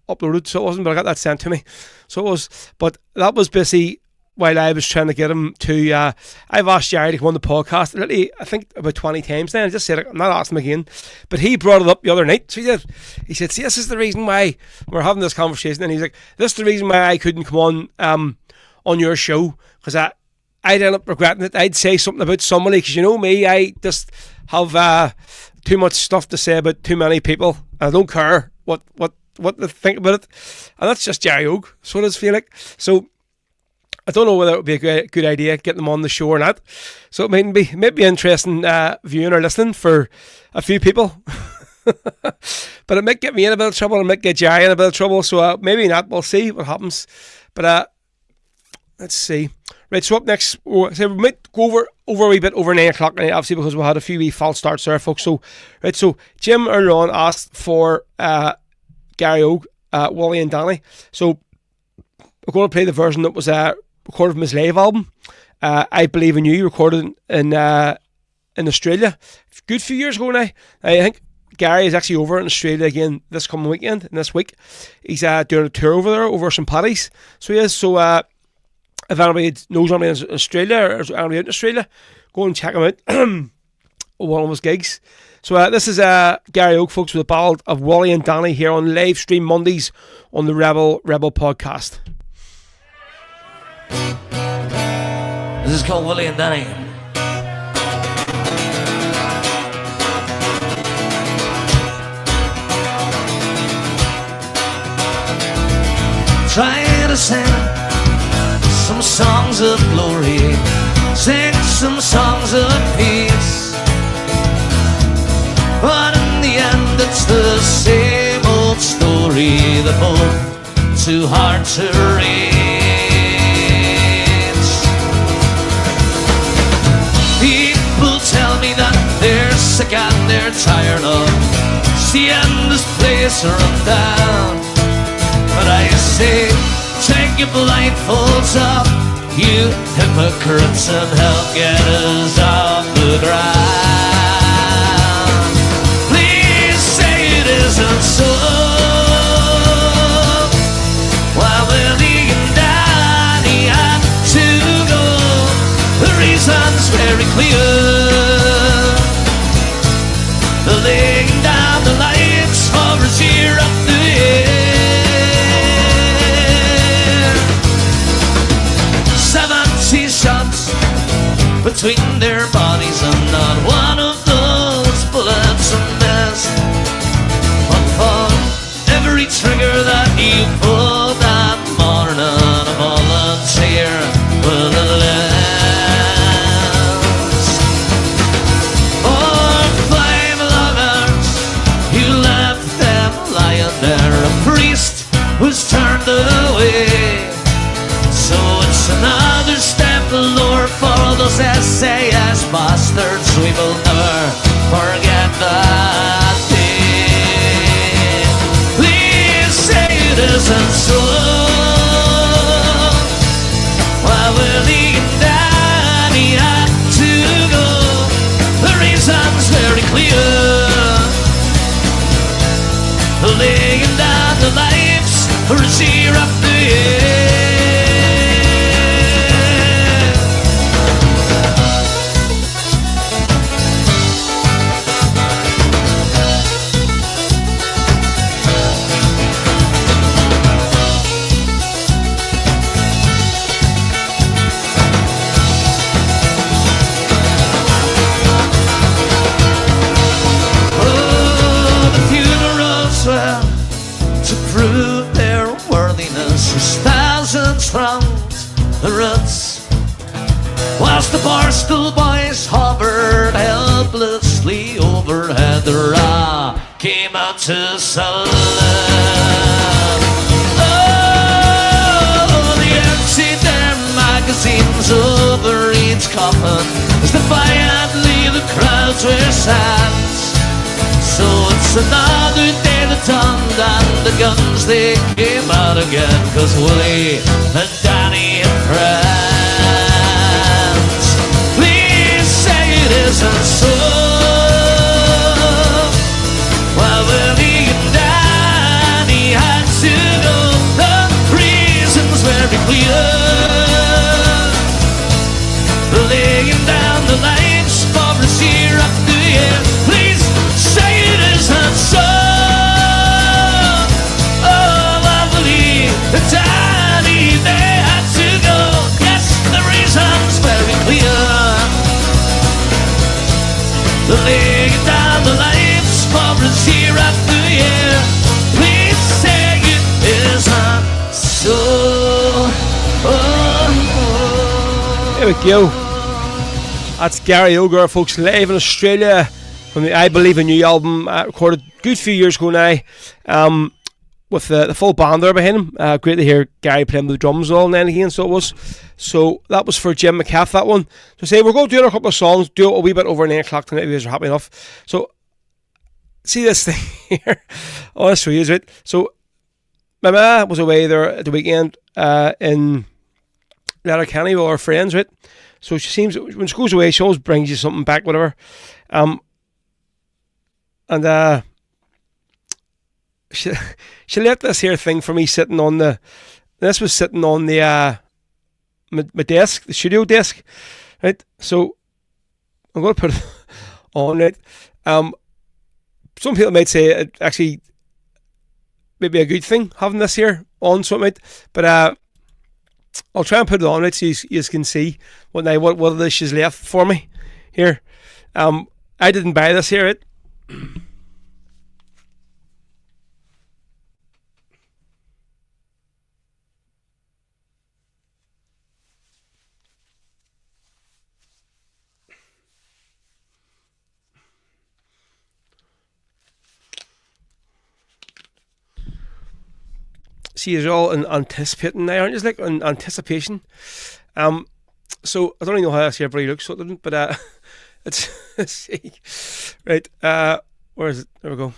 uploaded, so it wasn't. But I got that sent to me, so it was. But that was basically while I was trying to get him to. I've asked Jerry to come on the podcast, literally, I think about 20 times now. I just said I'm not asking him again, but he brought it up the other night. So he did. He said, "See, this is the reason why we're having this conversation." And he's like, "This is the reason why I couldn't come on your show, because I'd end up regretting it. I'd say something about somebody, because you know me, I just have too much stuff to say about too many people. I don't care what they think about it." And that's just Jerry Oak. So it does feel like. So I don't know whether it would be a good idea getting them on the show or not. So it might be interesting viewing or listening for a few people. But it might get me in a bit of trouble. It might get Jerry in a bit of trouble. So maybe not. We'll see what happens. But let's see. Right, so up next, so we might go over a wee bit over 9 o'clock tonight, obviously, because we had a few wee false starts there, folks. So, right, so Jim and Ron asked for Gary Oak, Willie and Danny. So we're going to play the version that was recorded from his live album, I Believe in You, recorded in Australia. A good few years ago now. I think Gary is actually over in Australia again this coming weekend, and this week. He's doing a tour over there, over St. Paddy's. So he is, so if anybody knows anybody in Australia or anybody out in Australia, go and check him out. One of his gigs. So this is Gary Oak, folks, with a ballad of Willie and Danny here on live stream Mondays on the Rebel podcast. This is called Willie and Danny. Trying to sing some songs of glory, sing some songs of peace, but in the end it's the same old story, they're both too hard to reach. People tell me that they're sick and they're tired of seeing this place run down, but I say, take your blindfolds off, you hypocrites, and help get us off the ground. Please say it isn't so. Why Willie and Danny had to go? The reason's very clear. They're laying down the lives for a year up the air. 70 shots between their bodies, and not one of those bullets missed. But for every trigger that you pulled that morning, a volunteer will enlist. For 5 lovers, you left them lying there. A priest was turned away. So it's another step lower for those SAS bastards. We will never forget that day. Please say it isn't so. Why Willie and Danny had to go? The reason's very clear. Laying down the lives for a year up the air. 'cause the Barstool boys hovered helplessly overhead the Rocky Mountains sun. Oh, the empty their magazines over each coffin as defiantly the crowds were sad. So it's another day that dawned and the guns they came out again, 'cause Willie and Danny and friends, please say it isn't so. While Willie and Danny had to go, the reasons very clear. Laying down the lives for us year after year, please say it isn't so. Oh, I believe that Danny, they had to go. Yes, the reason's very clear. Laying down the lives for us year after year, please say it isn't so. There we go. That's Gary Ogar, folks, live in Australia from the I Believe in You album, recorded a good few years ago now, with the full band there behind him. Great to hear Gary playing the drums and all and then again, so it was. So that was for Jim McCaff, that one. So say we're going to do a couple of songs, do it a wee bit over 9 o'clock tonight if you guys are happy enough. So, see this thing here. Oh, I'll show you, right? So, my ma was away there at the weekend in Letterkenny with our friends, right? So she seems, when she goes away, she always brings you something back, whatever. She left this here thing for me sitting on the. This was sitting on the my desk, the studio desk, right? So I'm going to put it on it. Some people might say it actually maybe a good thing having this here on, so it might, but I'll try and put it on it so you can see what it is she's left for me here. I didn't buy this here, right? See, you're all anticipating now, aren't you? It's like in anticipation. So I don't really know how this here really looks, so it didn't, but let's see. Right, where is it? There we go.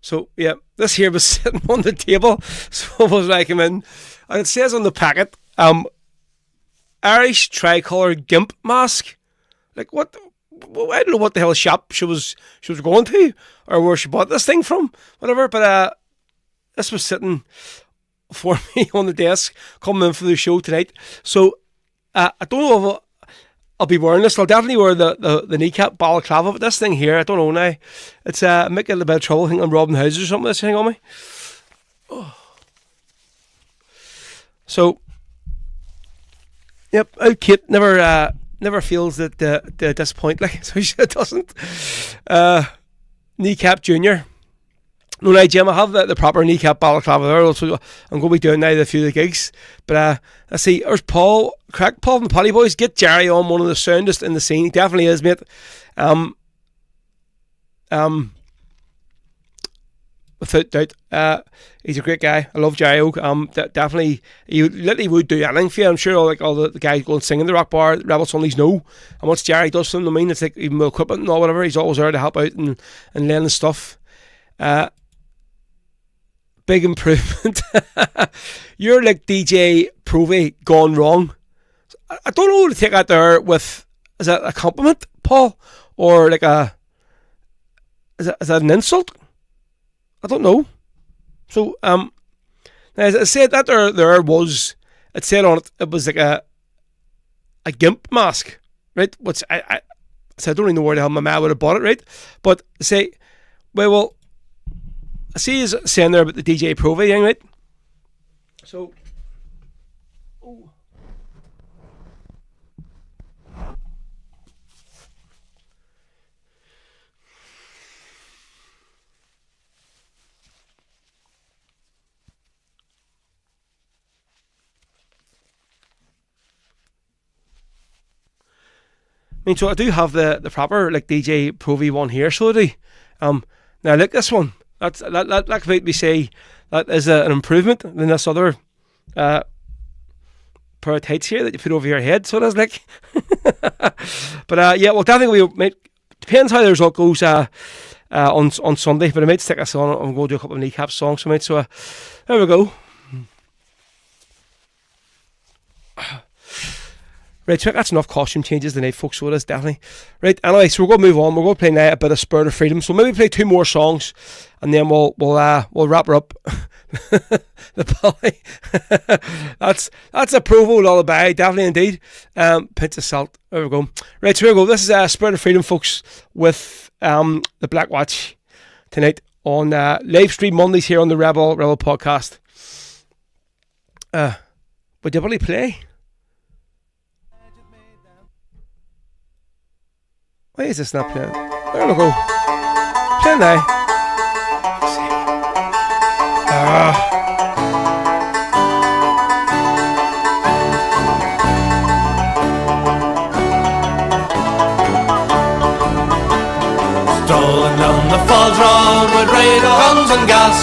So yeah, this here was sitting on the table. So it was like I'm in, and it says on the packet, Irish tricolour gimp mask. Like what? I don't know what the hell shop she was going to, or where she bought this thing from, whatever. But this was sitting for me on the desk coming in for the show tonight. So I don't know if I'll be wearing this. I'll definitely wear the kneecap balaclava, but this thing here, I don't know now. It's making a little bit of trouble. I think I'm robbing houses or something, this thing on me. Oh. So yep, Kate never feels that the disappoint, like, so she doesn't. Kneecap Junior. No, now, Jim, I have the proper kneecap balaclava there. So I'm going to be doing now a few of the gigs. But let's see, there's Paul. Crack Paul from the Paddy Boys. Get Jerry on, one of the soundest in the scene. He definitely is, mate. Without doubt. He's a great guy. I love Jerry Oak. Definitely, he literally would do anything for you. I'm sure all the guys go and sing in the rock bar, Rebel Sundays know. And what Jerry does for them, I mean, it's like even with equipment and all, whatever, he's always there to help out and lend stuff. Big improvement. You're like DJ Provey gone wrong. I don't know how to take that there with, is that a compliment, Paul? Or like is that an insult? I don't know. So, as I said, that there was, it said on it, it was like a gimp mask, right? Which I don't really know where the hell my man would have bought it, right? But say, well, I see he's saying there about the DJ Provey thing, right? So, mean, so I do have the proper like DJ Pro V one here, so I do. Now look, this one. That could make me say that is an improvement than this other pair of tights here that you put over your head. So it is like. But yeah, well, definitely depends how the result goes on Sunday. But I might stick this on and go do a couple of kneecap songs. So there we go. Right, so that's enough costume changes tonight, folks, so it is definitely. Right, anyway, so we're going to move on. We're going to play now a bit of Spirit of Freedom. So maybe play 2 more songs, and then we'll wrap her up. The Polly. That's a Provo lullaby, definitely indeed. Pinch of salt. There we go. Right, so here we go. This is Spirit of Freedom, folks, with the Black Watch tonight on live stream Mondays here on the Rebel podcast. Would you really play? Why is this not playing? There we go. Play now. Strolling down the Falls Road with radar guns and gas,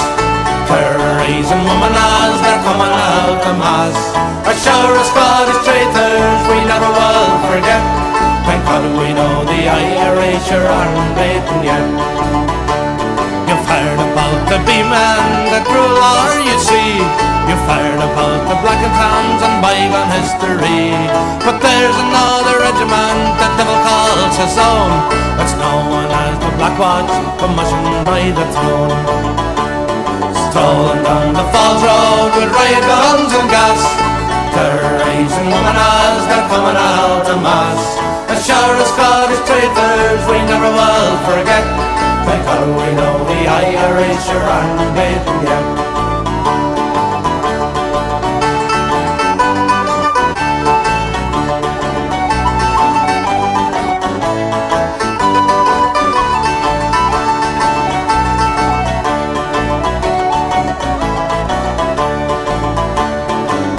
terrorising women as they're coming out to mass. A shower of Scottish traitors we never will forget. Thank God we know the Irish aren't beaten yet. You've heard about the B-men, the cruel war you see. You've heard about the black and tans and bygone history. But there's another regiment that devil calls his own. It's known as the Black Watch, commissioned by the throne. Strolling down the Falls Road with riot guns and gas, terrorising women as they're coming out en masse. A shower of Scottish traitors we never will forget. Thank God we know the Irish aren't beaten yet.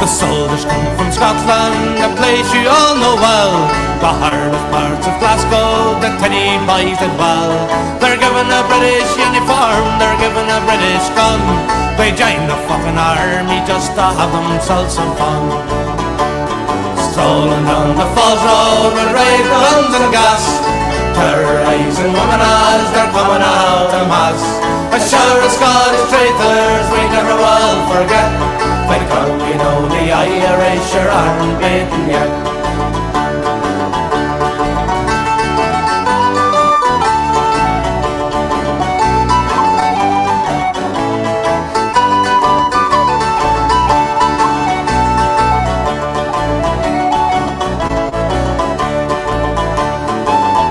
The soldiers come from Scotland, a place you all know well. The hardest parts of Glasgow, the tiny boys did well. They're given a British uniform, they're given a British gun. They join the fucking army just to have themselves some fun. Strolling down the Falls Road with riot guns and gas, terrorising women as they're coming out en masse. A shower of Scottish traitors we never will forget. Thank God we know the Irish aren't beaten yet.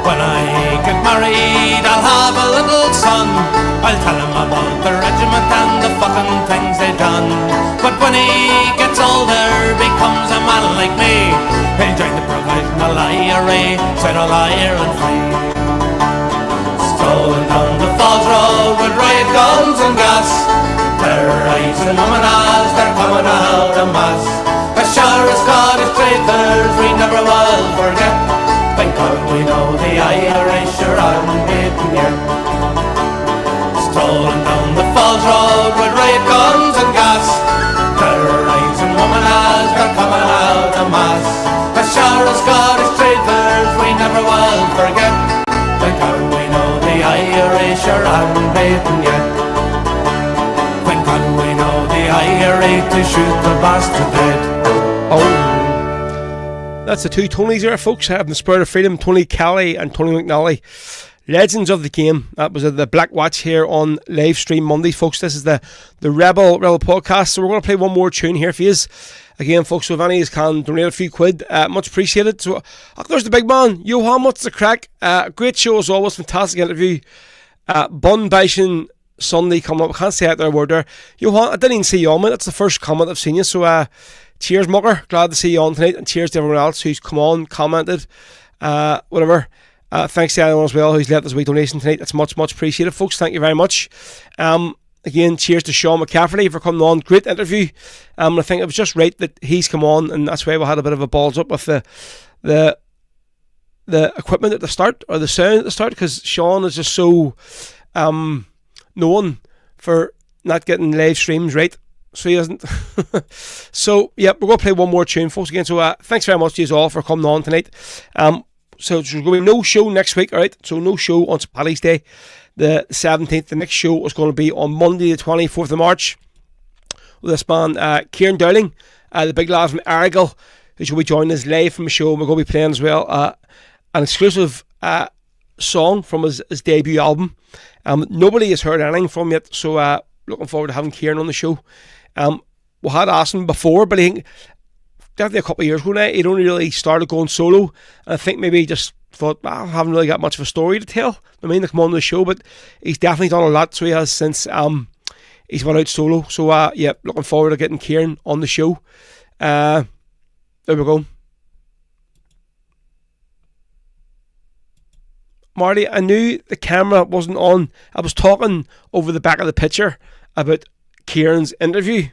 When I get married I'll have a little son. I'll tell him about the regiment and the fucking things they done. But when he gets older, becomes a man like me, he'll join the provisional IRA, settle Ireland free. Strolling down the Falls Road with riot guns and gas, terrorising women as they're coming out en masse. A shower of Scottish traitors we never will forget. Thank God we know the Irish aren't beaten yet. Strolling down the Falls Road with riot guns and gas, terrorising women as they're coming out en masse. A shower of Scottish traitors we never will forget. Thank God we know the Irish aren't beaten yet. Thank God we know the IRA to shoot the bastard dead. Oh, that's the 2 Tonys there, folks. Having the Spirit of Freedom, Tony Kelly and Tony McNally. Legends of the game. That was the Black Watch here on live stream Mondays, folks. This is the Rebel podcast. So we're going to play one more tune here for you. Again, folks, so if any of you can donate a few quid, much appreciated. So there's the big man, Johan. What's the crack? Great show as always. Fantastic interview. Bun Bison Sunday coming up. I can't say out there a word there. Johan, I didn't even see you on, mate. That's the first comment I've seen you. So cheers, mucker. Glad to see you on tonight. And cheers to everyone else who's come on, commented, whatever. Thanks to anyone as well who's left this week donation tonight. That's much appreciated, folks. Thank you very much. Again, cheers to Shaun McCafferty for coming on. Great interview. I think it was just right that he's come on, and that's why we had a bit of a balls up with the the equipment at the start or the sound at the start, because Shaun is just so known for not getting live streams right. So he hasn't. So yeah, we're going to play one more tune, folks, again. So thanks very much to you all for coming on tonight. So there's going to be no show next week, alright? So no show on St. Paddy's Day, the 17th. The next show is going to be on Monday the 24th of March with this man, Kieran Dowling, the big lad from Argyll, who's going to be joining us live from the show. We're going to be playing as well an exclusive song from his debut album. Nobody has heard anything from yet, so looking forward to having Kieran on the show. We had asked him before, but I think definitely a couple of years ago now, he'd only really started going solo, and I think maybe he just thought, I haven't really got much of a story to tell. I mean, to come on the show, but he's definitely done a lot, so he has since he's went out solo. So yeah, looking forward to getting Kieran on the show. There we go. Marty, I knew the camera wasn't on. I was talking over the back of the picture about Kieran's interview.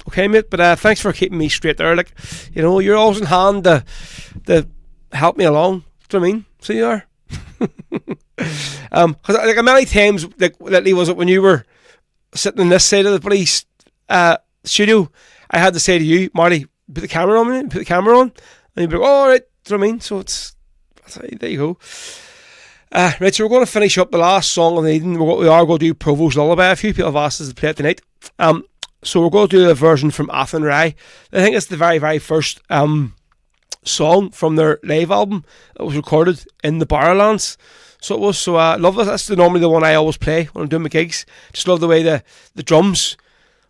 Okay, mate, but thanks for keeping me straight there. Like, you know, you're always in hand to help me along. Do you know what I mean? So you are. Because like many times, like lately, was it when you were sitting on this side of the police studio, I had to say to you, Marty, put the camera on, and you'd be like, oh, all right. Do you know what I mean? So there you go. Right, so we're going to finish up the last song of the evening. We are going to do Provo's Lullaby. A few people have asked us to play it tonight. So we're going to do a version from Athen Rye. I think it's the very, very first song from their live album that was recorded in the Barrowlands. So it was. So I love this. That's normally the one I always play when I'm doing my gigs. Just love the way the drums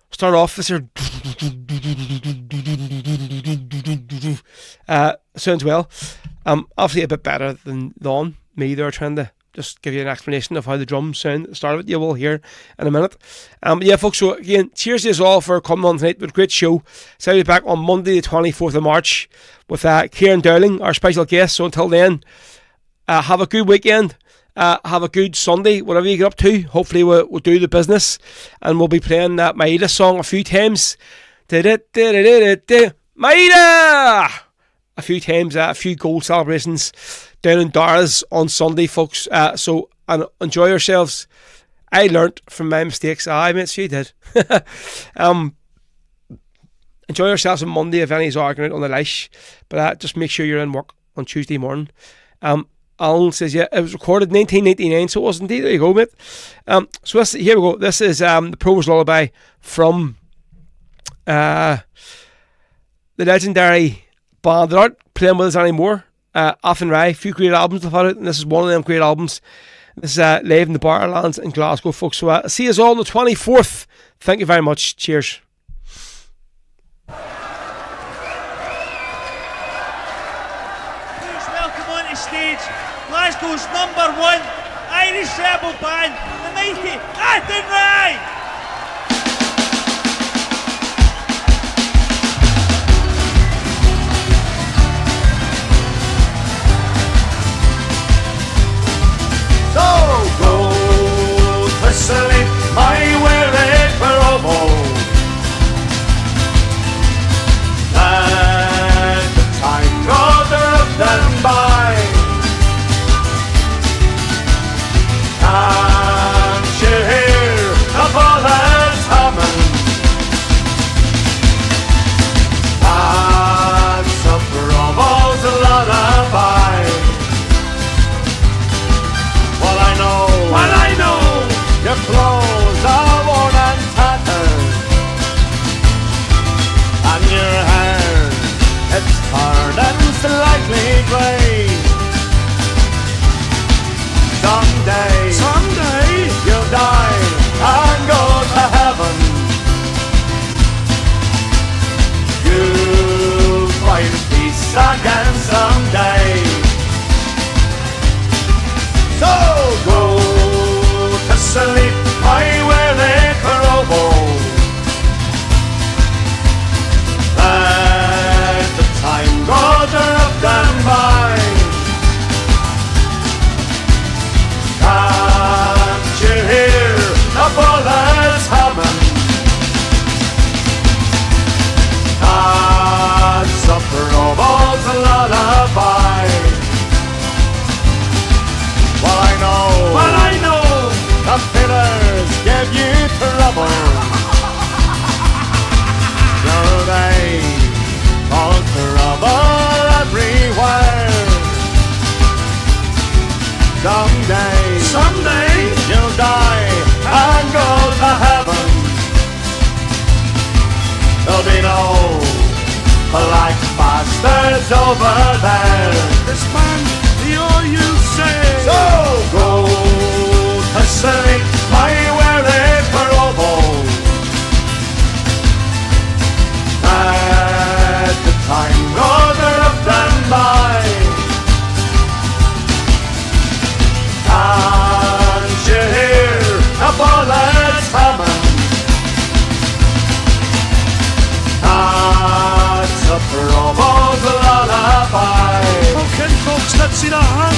start off. This here sounds well. Obviously a bit better than Dawn. Me there trying to just give you an explanation of how the drums sound at the start of it. You will hear in a minute. Yeah, folks, so again, cheers to you all for coming on tonight. With a great show. So I'll be back on Monday the 24th of March with Kieran Dowling, our special guest. So until then, have a good weekend. Have a good Sunday, whatever you get up to. Hopefully we'll do the business, and we'll be playing that Maida song a few times. Maida! A few times, a few goal celebrations down in Dara's on Sunday, folks. So and enjoy yourselves. I learnt from my mistakes. I mean, she did. Enjoy yourselves on Monday if any's arguing on the lash, but just make sure you're in work on Tuesday morning. Alan says, yeah, it was recorded 1999, so it was indeed. There you go, mate. So here we go. This is the Provo's Lullaby from the legendary band that aren't playing with us anymore. Athen Rye, a few great albums they've had out, and this is one of them great albums. This is live in the Barrowlands in Glasgow, folks. So see us all on the 24th. Thank you very much. Cheers. Please welcome onto stage Glasgow's #1 Irish rebel band, the mighty Athen Rye. Whistling my weary Provo, and the time got up and by. Can't you hear the over there. This man, the all you say. So go to St. My where they parole. At the time, rather up than by. Can't you hear a bullet humming? That's a provo's lullaby. Okay, folks, let's see the hand.